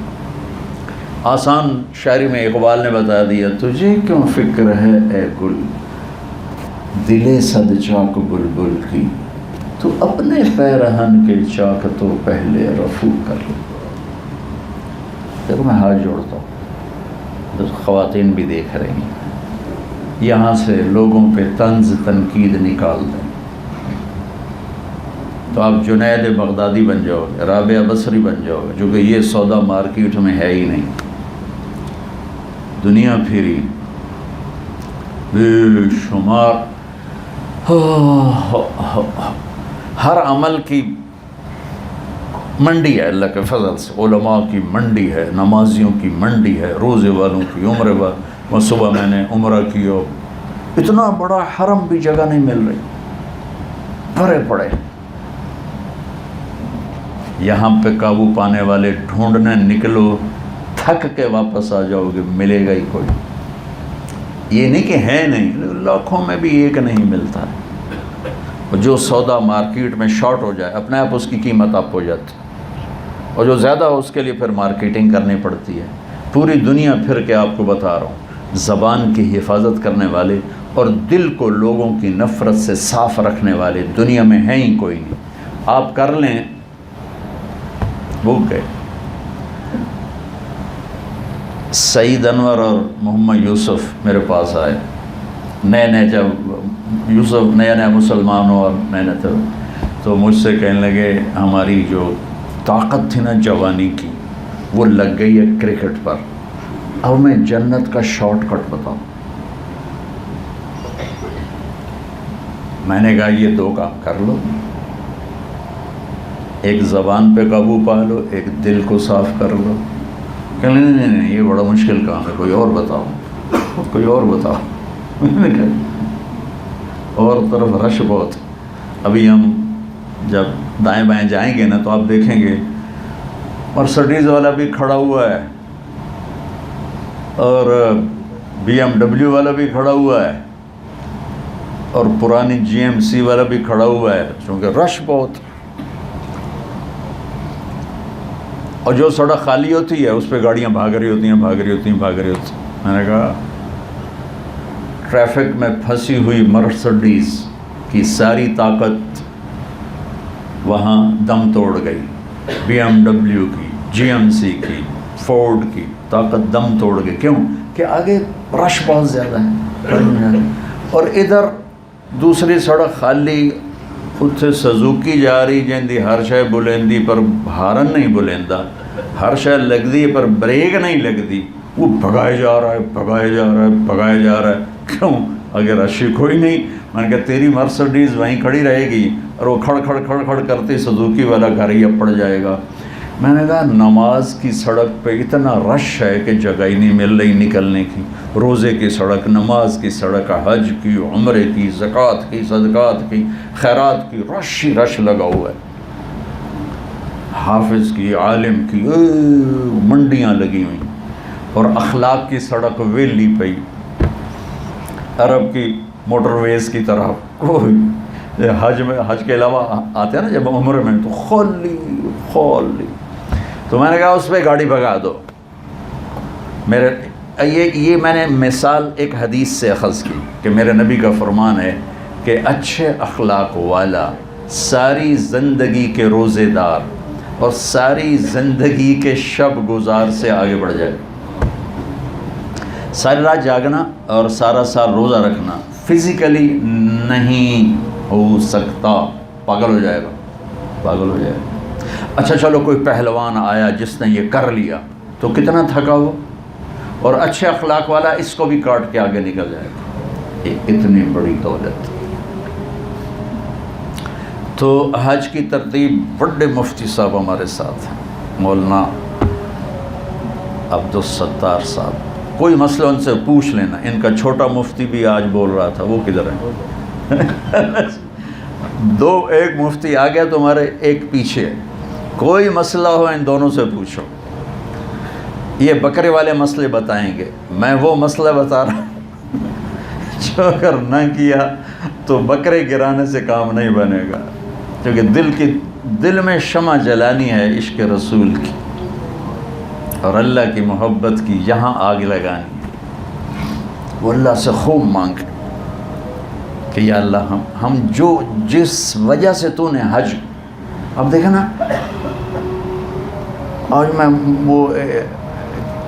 آسان شاعری میں اقبال نے بتا دیا، تجھے کیوں فکر ہے اے گل دلے صد چاک بلبل کی، تو اپنے پیرہن کے چاک تو پہلے رفو کر لے. دیکھو میں ہاتھ جوڑتا ہوں، خواتین بھی دیکھ رہی ہیں، یہاں سے لوگوں پہ طنز تنقید نکال دیں تو آپ جنید بغدادی بن جاؤ گے، رابعہ بصری بن جاؤ گے، جو کہ یہ سودا مارکیٹ میں ہے ہی نہیں. دنیا پھری بے شمار ہر عمل کی منڈی ہے اللہ کے فضل سے. علماء کی منڈی ہے، نمازیوں کی منڈی ہے، روزے والوں کی، عمرے والوں. صبح میں نے عمرہ کیا، اتنا بڑا حرم بھی جگہ نہیں مل رہی، بھرے پڑے. یہاں پہ قابو پانے والے ڈھونڈنے نکلو، تھک کے واپس آ جاؤ گے، ملے گا ہی کوئی. یہ نہیں کہ ہے نہیں، لاکھوں میں بھی ایک نہیں ملتا ہے. جو سودا مارکیٹ میں شارٹ ہو جائے اپنے آپ اس کی قیمت اپ ہو جاتی، اور جو زیادہ ہو اس کے لیے پھر مارکیٹنگ کرنی پڑتی ہے. پوری دنیا پھر کے آپ کو بتا رہا ہوں، زبان کی حفاظت کرنے والے اور دل کو لوگوں کی نفرت سے صاف رکھنے والے دنیا میں ہیں ہی کوئی نہیں. آپ کر لیں بھوک گئے. سعید انور اور محمد یوسف میرے پاس آئے، نئے جب یوسف نیا مسلمان ہو اور نئے تو مجھ سے کہنے لگے ہماری جو طاقت تھی نا جوانی کی وہ لگ گئی ہے کرکٹ پر، اب میں جنت کا شارٹ کٹ بتاؤں. میں نے کہا یہ دو کام کر لو، ایک زبان پہ قابو پا لو، ایک دل کو صاف کر لو. کہنے نہیں یہ بڑا مشکل کام ہے، کوئی اور بتاؤ، کوئی اور بتاؤ. اور طرف رش بہت. ابھی ہم جب دائیں بائیں جائیں گے نا تو آپ دیکھیں گے مرسڈیز والا بھی کھڑا ہوا ہے اور BMW والا بھی کھڑا ہوا ہے اور پرانی GMC والا بھی کھڑا ہوا ہے، چونکہ رش بہت. اور جو سڑک خالی ہوتی ہے اس پہ گاڑیاں بھاگ رہی ہوتی ہیں. میں نے کہا ٹریفک میں پھنسی ہوئی مرسڈیز کی ساری طاقت وہاں دم توڑ گئی. BMW کی، GMC کی، فورڈ کی طاقت دم توڑ گئی. کیوں کہ آگے رش بہت زیادہ ہے. اور ادھر دوسری سڑک خالی، اتھے سزوکی جا رہی جیندی ہر شے بلندی پر ہارن نہیں بلندا، ہر شے لگ دی پر بریک نہیں لگ دی، وہ بھگائے جا رہا ہے. کیوں؟ اگر رشی کوئی نہیں. میں نے کہا تیری مرسڈیز وہیں کھڑی رہے گی اور وہ کھڑ کرتے سزوکی والا گھر ہی پڑ جائے گا. میں نے کہا نماز کی سڑک پہ اتنا رش ہے کہ جگہ ہی نہیں مل رہی نکلنے کی. روزے کی سڑک، نماز کی سڑک، حج کی، عمرے کی، زکوٰۃ کی، صدقات کی، خیرات کی، رش ہی رش لگا ہوا ہے. حافظ کی، عالم کی منڈیاں لگی ہوئی، اور اخلاق کی سڑک ویلی پئی. عرب کی موٹر ویز کی طرح کوئی حج کے علاوہ آتے ہیں نا جب عمرے میں تو خالی خالی. تو میں نے کہا اس پہ گاڑی بھگا دو. یہ میں نے مثال ایک حدیث سے اخذ کی کہ میرے نبی کا فرمان ہے کہ اچھے اخلاق والا ساری زندگی کے روزے دار اور ساری زندگی کے شب گزار سے آگے بڑھ جائے. ساری رات جاگنا اور سارا سال روزہ رکھنا فزیکلی نہیں ہو سکتا، پاگل ہو جائے گا، پاگل ہو جائے گا. اچھا چلو کوئی پہلوان آیا جس نے یہ کر لیا تو کتنا تھکا ہو، اور اچھے اخلاق والا اس کو بھی کاٹ کے آگے نکل جائے گا. یہ اتنی بڑی دولت. تو حج کی ترتیب بڑے مفتی صاحب ہمارے ساتھ ہیں، مولانا عبدالستار صاحب. کوئی مسئلہ ان سے پوچھ لینا. ان کا چھوٹا مفتی بھی آج بول رہا تھا، وہ کدھر ہے؟ ایک مفتی آ گیا تمہارے، ایک پیچھے. کوئی مسئلہ ہو ان دونوں سے پوچھو. یہ بکرے والے مسئلے بتائیں گے، میں وہ مسئلہ بتا رہا ہوں جو اگر نہ کیا تو بکرے گرانے سے کام نہیں بنے گا، کیونکہ دل میں شمع جلانی ہے عشق رسول کی اور اللہ کی محبت کی، یہاں آگ لگانی ہے. وہ اللہ سے خوب مانگ کہ یا اللہ ہم جس وجہ سے تو نے حج. اب دیکھیں نا، آج میں وہ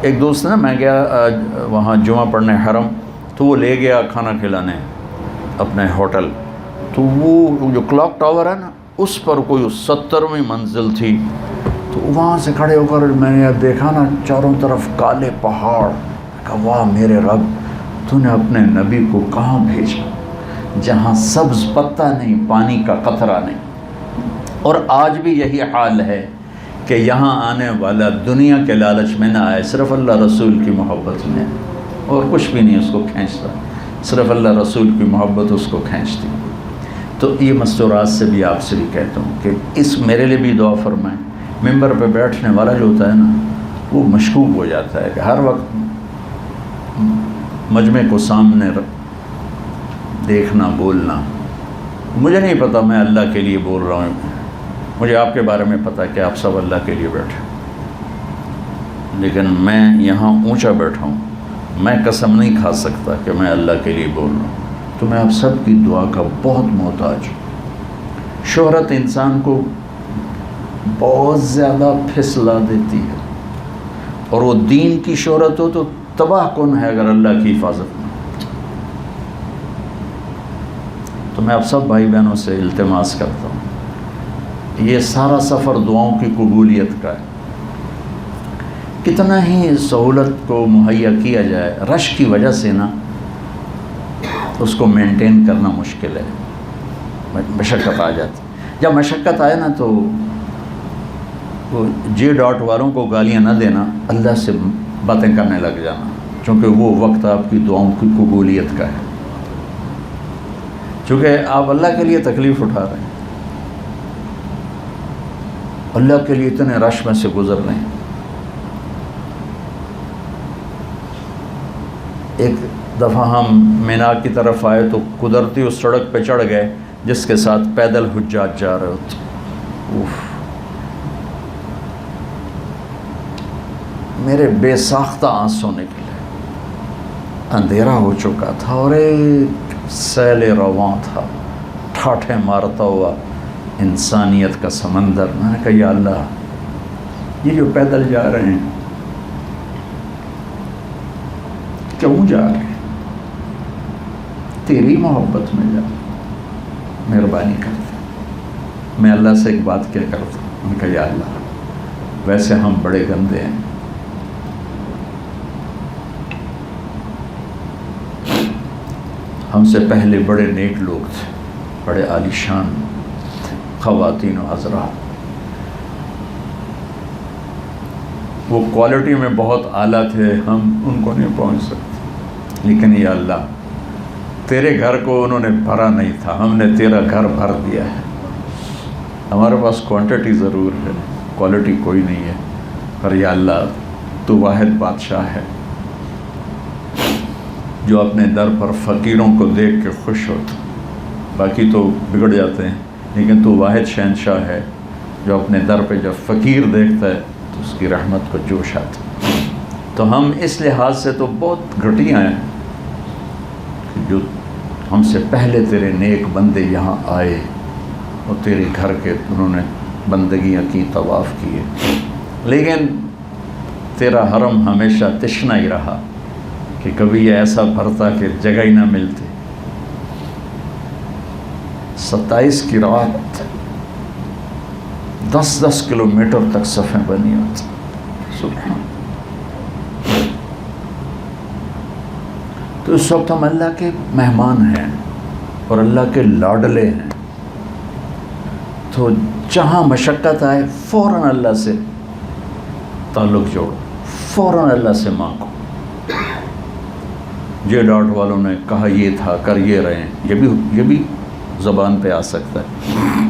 ایک دوست نا، میں گیا وہاں جمعہ پڑھنے حرم، تو وہ لے گیا کھانا کھلانے اپنے ہوٹل. تو وہ جو کلاک ٹاور ہے نا، اس پر کوئی 70ویں منزل تھی. تو وہاں سے کھڑے ہو کر میں نے دیکھا نا چاروں طرف کالے پہاڑ. کہا واہ میرے رب، تو نے اپنے نبی کو کہاں بھیجا جہاں سبز پتہ نہیں، پانی کا قطرہ نہیں. اور آج بھی یہی حال ہے کہ یہاں آنے والا دنیا کے لالچ میں نہ آئے، صرف اللہ رسول کی محبت میں، اور کچھ بھی نہیں اس کو کھینچتا، صرف اللہ رسول کی محبت اس کو کھینچتی. تو یہ مستورات سے بھی آپ سے بھی کہتا ہوں کہ اس میرے لیے بھی دعا فرمائیں. ممبر پہ بیٹھنے والا جو ہوتا ہے نا، وہ مشکوک ہو جاتا ہے کہ ہر وقت مجمع کو سامنے دیکھنا، بولنا. مجھے نہیں پتا میں اللہ کے لیے بول رہا ہوں، مجھے آپ کے بارے میں پتا کہ آپ سب اللہ کے لیے بیٹھے، لیکن میں یہاں اونچا بیٹھا ہوں، میں قسم نہیں کھا سکتا کہ میں اللہ کے لیے بول رہا ہوں. تو میں آپ سب کی دعا کا بہت محتاج ہوں. شہرت انسان کو بہت زیادہ پھسلا دیتی ہے، اور وہ دین کی شہرت ہو تو تباہ کن ہے اگر اللہ کی حفاظت نہ. تو میں آپ سب بھائی بہنوں سے التماس کرتا ہوں، یہ سارا سفر دعاؤں کی قبولیت کا ہے. کتنا ہی سہولت کو مہیا کیا جائے، رش کی وجہ سے نا اس کو مینٹین کرنا مشکل ہے، مشقت آ جاتی. جب مشقت آئے نا تو جے ڈاٹ والوں کو گالیاں نہ دینا، اللہ سے باتیں کرنے لگ جانا، چونکہ وہ وقت آپ کی دعاؤں کی قبولیت کا ہے. چونکہ آپ اللہ کے لیے تکلیف اٹھا رہے ہیں، اللہ کے لیے اتنے رش میں سے گزر رہے ہیں. ایک دفعہ ہم مینا کی طرف آئے تو قدرتی اس سڑک پہ چڑھ گئے جس کے ساتھ پیدل حجاج جا رہے ہوتے. میرے بے ساختہ آنسوں نکلے. اندھیرا ہو چکا تھا اور ایک سیل رواں تھا، ٹھاٹھے مارتا ہوا انسانیت کا سمندر. میں نے کہا یا اللہ، یہ جو پیدل جا رہے ہیں کیوں جا رہے ہیں؟ تیری محبت میں جا، مہربانی کرتے. میں اللہ سے ایک بات کیا کرتا ہوں، میں نے کہا یا اللہ، ویسے ہم بڑے گندے ہیں، ہم سے پہلے بڑے نیک لوگ تھے، بڑے عالیشان خواتین و حضرات، وہ کوالٹی میں بہت اعلیٰ تھے، ہم ان کو نہیں پہنچ سکتے. لیکن یا اللہ، تیرے گھر کو انہوں نے بھرا نہیں تھا، ہم نے تیرا گھر بھر دیا ہے. ہمارے پاس کوانٹٹی ضرور ہے، کوالٹی کوئی نہیں ہے، پر یا اللہ تو واحد بادشاہ ہے. جو اپنے در پر فقیروں کو دیکھ کے خوش ہوتا، باقی تو بگڑ جاتے ہیں، لیکن تو واحد شہنشاہ ہے جو اپنے در پہ جب فقیر دیکھتا ہے تو اس کی رحمت کو جوش آتا. تو ہم اس لحاظ سے تو بہت گھٹیا ہیں کہ جو ہم سے پہلے تیرے نیک بندے یہاں آئے اور تیرے گھر کے انہوں نے بندگیاں کی، طواف کیے، لیکن تیرا حرم ہمیشہ تشنا ہی رہا کہ کبھی یہ ایسا بھرتا کہ جگہ ہی نہ ملتی. 27 کی رات 10 کلومیٹر تک صفیں بنی ہوتی. سبحان. تو اس وقت ہم اللہ کے مہمان ہیں اور اللہ کے لاڈلے ہیں، تو جہاں مشقت آئے فوراً اللہ سے تعلق جوڑو، فوراً اللہ سے مانگو. جے ڈاٹ والوں نے کہا یہ تھا، کر یہ رہے ہیں، یہ بھی زبان پہ آ سکتا ہے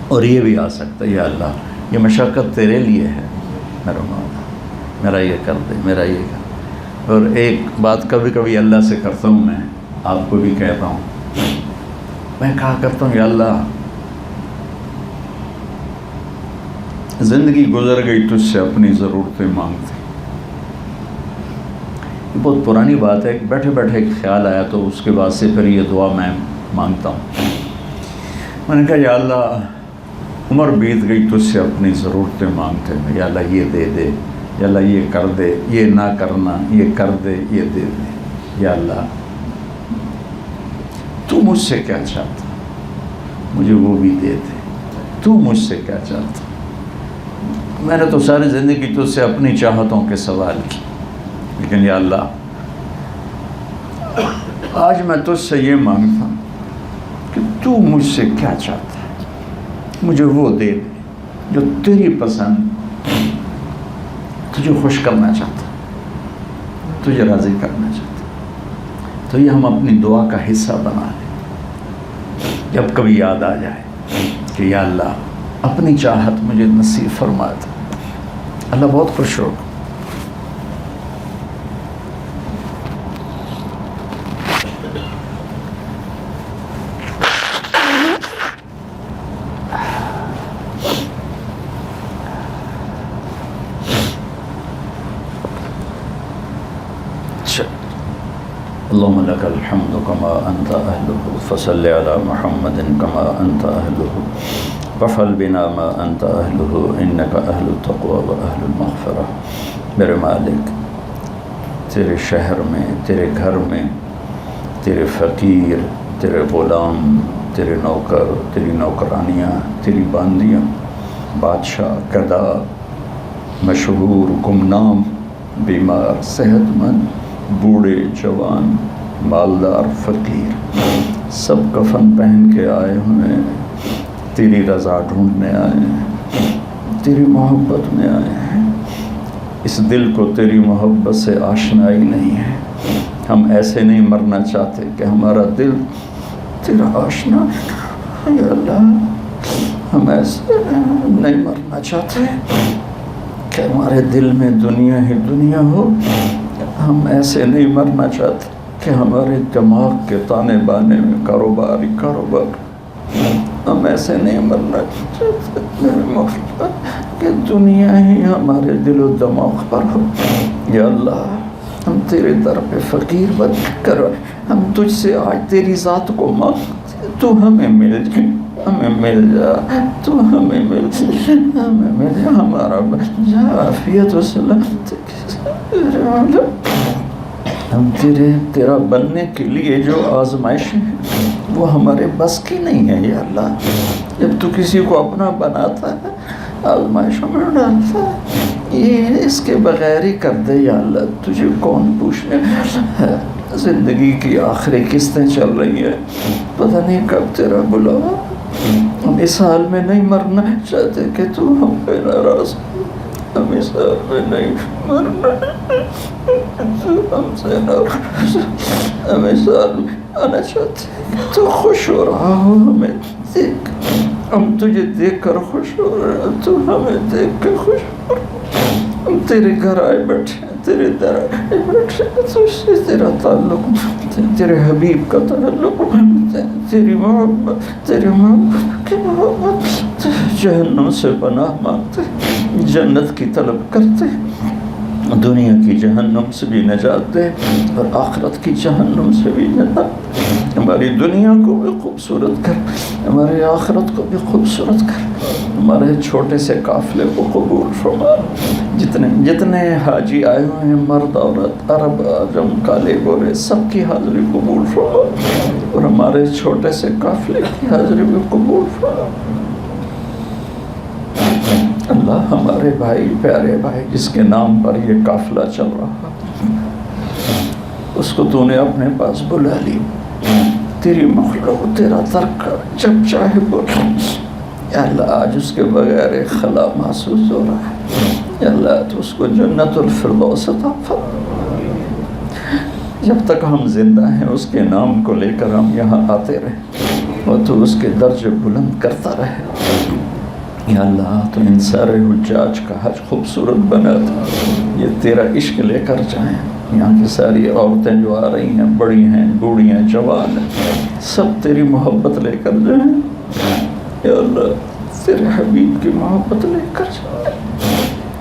اور یہ بھی آ سکتا ہے، یا اللہ یہ مشقت تیرے لیے ہے، میرا مولا میرا یہ کر دے، میرا یہ کر. اور ایک بات کبھی کبھی اللہ سے کرتا ہوں، میں آپ کو بھی کہتا ہوں، میں کہا کرتا ہوں یا اللہ زندگی گزر گئی تجھ سے اپنی ضرورتیں مانگتے. یہ بہت پرانی بات ہے، بیٹھے بیٹھے ایک خیال آیا تو اس کے بعد سے پھر یہ دعا میں مانگتا ہوں. میں نے کہا یا اللہ عمر بیت گئی تجھ سے اپنی ضرورتیں مانگتے ہیں، یا اللہ یہ دے دے، یا اللہ یہ کر دے، یہ نہ کرنا، یہ کر دے، یہ دے دے. یا اللہ تو مجھ سے کیا چاہتا مجھے وہ بھی دے دے. تو مجھ سے کیا چاہتا؟ میں نے تو ساری زندگی تجھ سے اپنی چاہتوں کے سوال کی، لیکن یا اللہ آج میں تجھ سے یہ مانگتا ہوں کہ تو مجھ سے کیا چاہتا ہے، مجھے وہ دے دے جو تیری پسند، تجھے خوش کرنا چاہتا، تجھے راضی کرنا چاہتا. تو یہ ہم اپنی دعا کا حصہ بنا لیں. جب کبھی یاد آ جائے کہ یا اللہ اپنی چاہت مجھے نصیب فرما دے، اللہ بہت خوش ہوگا. اللهم لك الحمد كما أنت أهله فصل على محمد كما أنت أهله وفعل بنا ما أنت أهله إنك أهل التقوى وأهل المغفرة. میرے مالک تیرے شہر میں، تیرے گھر میں، تیرے فقیر، تیرے غلام، تیرے نوکر، تیری نوکرانیاں، تیری باندیاں، بادشاہ، گدا، مشہور، گمنام، بیمار، صحت مند، بوڑھے، جوان، مالدار، فقیر، سب کفن پہن کے آئے ہوئے تیری رضا ڈھونڈنے آئے ہیں، تیری محبت میں آئے ہیں. اس دل کو تیری محبت سے آشنائی نہیں ہے. ہم ایسے نہیں مرنا چاہتے کہ ہمارا دل تیرا آشنا ہے. یا اللہ ہم ایسے نہیں مرنا چاہتے کہ ہمارے دل میں دنیا ہی دنیا ہو. ہم ایسے نہیں مرنا چاہتے کہ ہمارے دماغ کے تانے بانے میں کاروبار ہی کاروبار. ہم ایسے نہیں مرنا چاہتے میرے مولا کہ دنیا ہی ہمارے دل و دماغ پر ہو. یا اللہ ہم تیرے در پہ فقیر بن کر ہم تجھ سے آج تیری ذات کو مانگتے. تو ہمیں مل جا، ہمیں مل جا، تو ہمیں مل جا، ہمیں مل جا، ہمارا بن جا عافیت و سلامت. ہم تیرا بننے کے لیے جو آزمائشیں ہیں وہ ہمارے بس کی نہیں ہے. یا اللہ جب تو کسی کو اپنا بناتا ہے آزمائشوں میں ڈالتا ہے، یہ اس کے بغیر ہی کر دے. یا اللہ تجھے کون پوچھنے ہے؟ زندگی کی آخری قسطیں چل رہی ہیں، پتہ نہیں کب تیرا بلاوا. ہم اس حال میں نہیں مرنا چاہتے کہ تو ہم پہ ناراض ہو. ہم اس حال میں نہیں مرنا تو ہم سے ناراض. ہم اس حال میں آنا چاہتے ہیں کہ تو خوش ہو رہا ہو ہمیں دیکھ. ہم تجھے دیکھ کر خوش ہو رہے ہیں، تو ہمیں دیکھ کے خوش ہو رہے ہیں. ہم تیرے گھر آئے بیٹھے ہیں، تیرے تیرا تعلق، تیرے حبیب کا تعلق، تیری محبت، تیری محبت کی محبت، جہنم سے پناہ مانگتے، جنت کی طلب کرتے، دنیا کی جہنم سے بھی نجات دے اور آخرت کی جہنم سے بھی نجات۔ ہماری دنیا کو بھی خوبصورت کر، ہماری آخرت کو بھی خوبصورت کر، ہمارے چھوٹے سے قافلے کو قبول فرما۔ جتنے حاجی آئے ہوئے ہیں، مرد عورت، عرب عجم، کالے گورے، سب کی حاضری قبول فرما اور ہمارے چھوٹے سے قافلے کی حاضری بھی قبول فرما۔ اللہ ہمارے بھائی، پیارے بھائی جس کے نام پر یہ قافلہ چل رہا، اس کو تو نے اپنے پاس بلا لی، تیری مخلوق تیرا ترک جب چاہے بولا۔ یا اللہ آج اس کے بغیر ایک خلا محسوس ہو رہا ہے، یا اللہ تو اس کو جنت الفردوس عطا فرما۔ جب تک ہم زندہ ہیں اس کے نام کو لے کر ہم یہاں آتے رہیں اور تو اس کے درجے بلند کرتا رہے۔ یا اللہ تو ان سارے حجاج کا حج خوبصورت بنا دے، یہ تیرا عشق لے کر جائیں۔ یہاں کی ساری عورتیں جو آ رہی ہیں، بڑی ہیں، بوڑھیاں، جوان ہیں، سب تیری محبت لے کر جائیں۔ یا اللہ تیرے حبیب کی محبت لے کر جائیں۔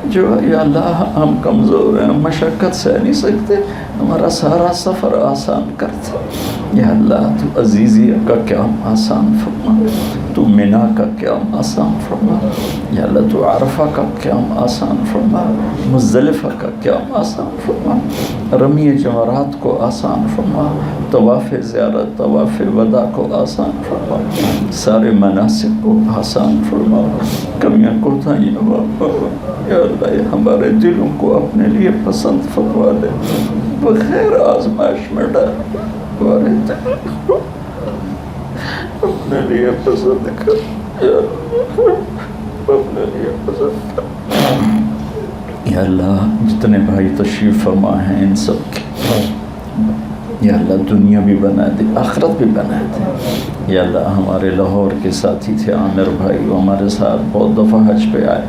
جو یا اللہ ہم کمزور ہیں، مشقت سہ نہیں سکتے، ہمارا سارا سفر آسان کرتے۔ یا اللہ تو عزیزیہ کا قیام آسان فرما، تو منی کا قیام آسان فرما۔ یا اللہ تو عرفہ کا قیام آسان فرما، مزدلفہ کا قیام آسان فرما، رمی جمرات کو آسان فرما، طواف زیارت، طواف وداع کو آسان فرما، سارے مناسک کو آسان فرما، کمیاں کوتاہیاں یا اللہ ہمارے دلوں کو اپنے لیے پسند فرما دے، بغیر آزمائش میں ڈال، ہمارے دل کو اپنے لیے پسند کر، یا اللہ اپنے لیے پسند کر۔ یا اللہ جتنے بھائی تشریف فرما ہیں ان سب کی یا اللہ دنیا بھی بنا دے، آخرت بھی بنا دے۔ یا اللہ ہمارے لاہور کے ساتھی تھے عامر بھائی، وہ ہمارے ساتھ بہت دفعہ حج پہ آئے،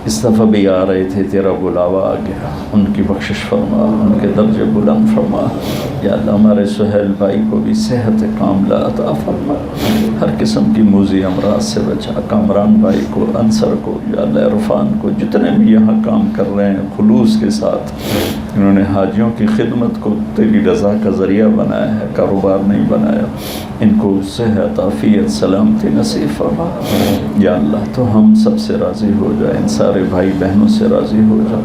اس دفعہ بھی آ رہے تھے، تیرا بلاوا آ گیا، ان کی بخشش فرما، ان کے درجے بلند فرما۔ یا اللہ ہمارے سہیل بھائی کو بھی صحت کاملہ عطا فرما، ہر قسم کی موذی امراض سے بچا۔ کامران بھائی کو، انصر کو، یا اللہ عرفان کو، جتنے بھی یہاں کام کر رہے ہیں خلوص کے ساتھ، انہوں نے حاجیوں کی خدمت کو تیری رضا کا ذریعہ بنایا ہے، کاروبار نہیں بنایا، ان کو صحت، عافیت، سلامتی نصیب فرما۔ یا اللہ تو ہم سب سے راضی ہو جائے، ان سارے بھائی بہنوں سے راضی ہو جائے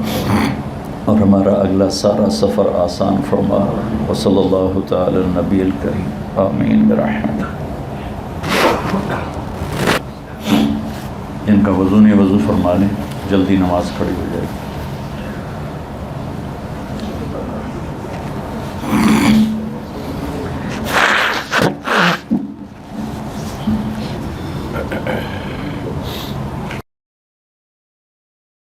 اور ہمارا اگلا سارا سفر آسان فرما۔ وصلی اللہ تعالی النبی الکریم، آمین برحمتہ۔ ان کا وضو نہیں، وضو فرما لیں، جلدی نماز کھڑی ہو جائے گی۔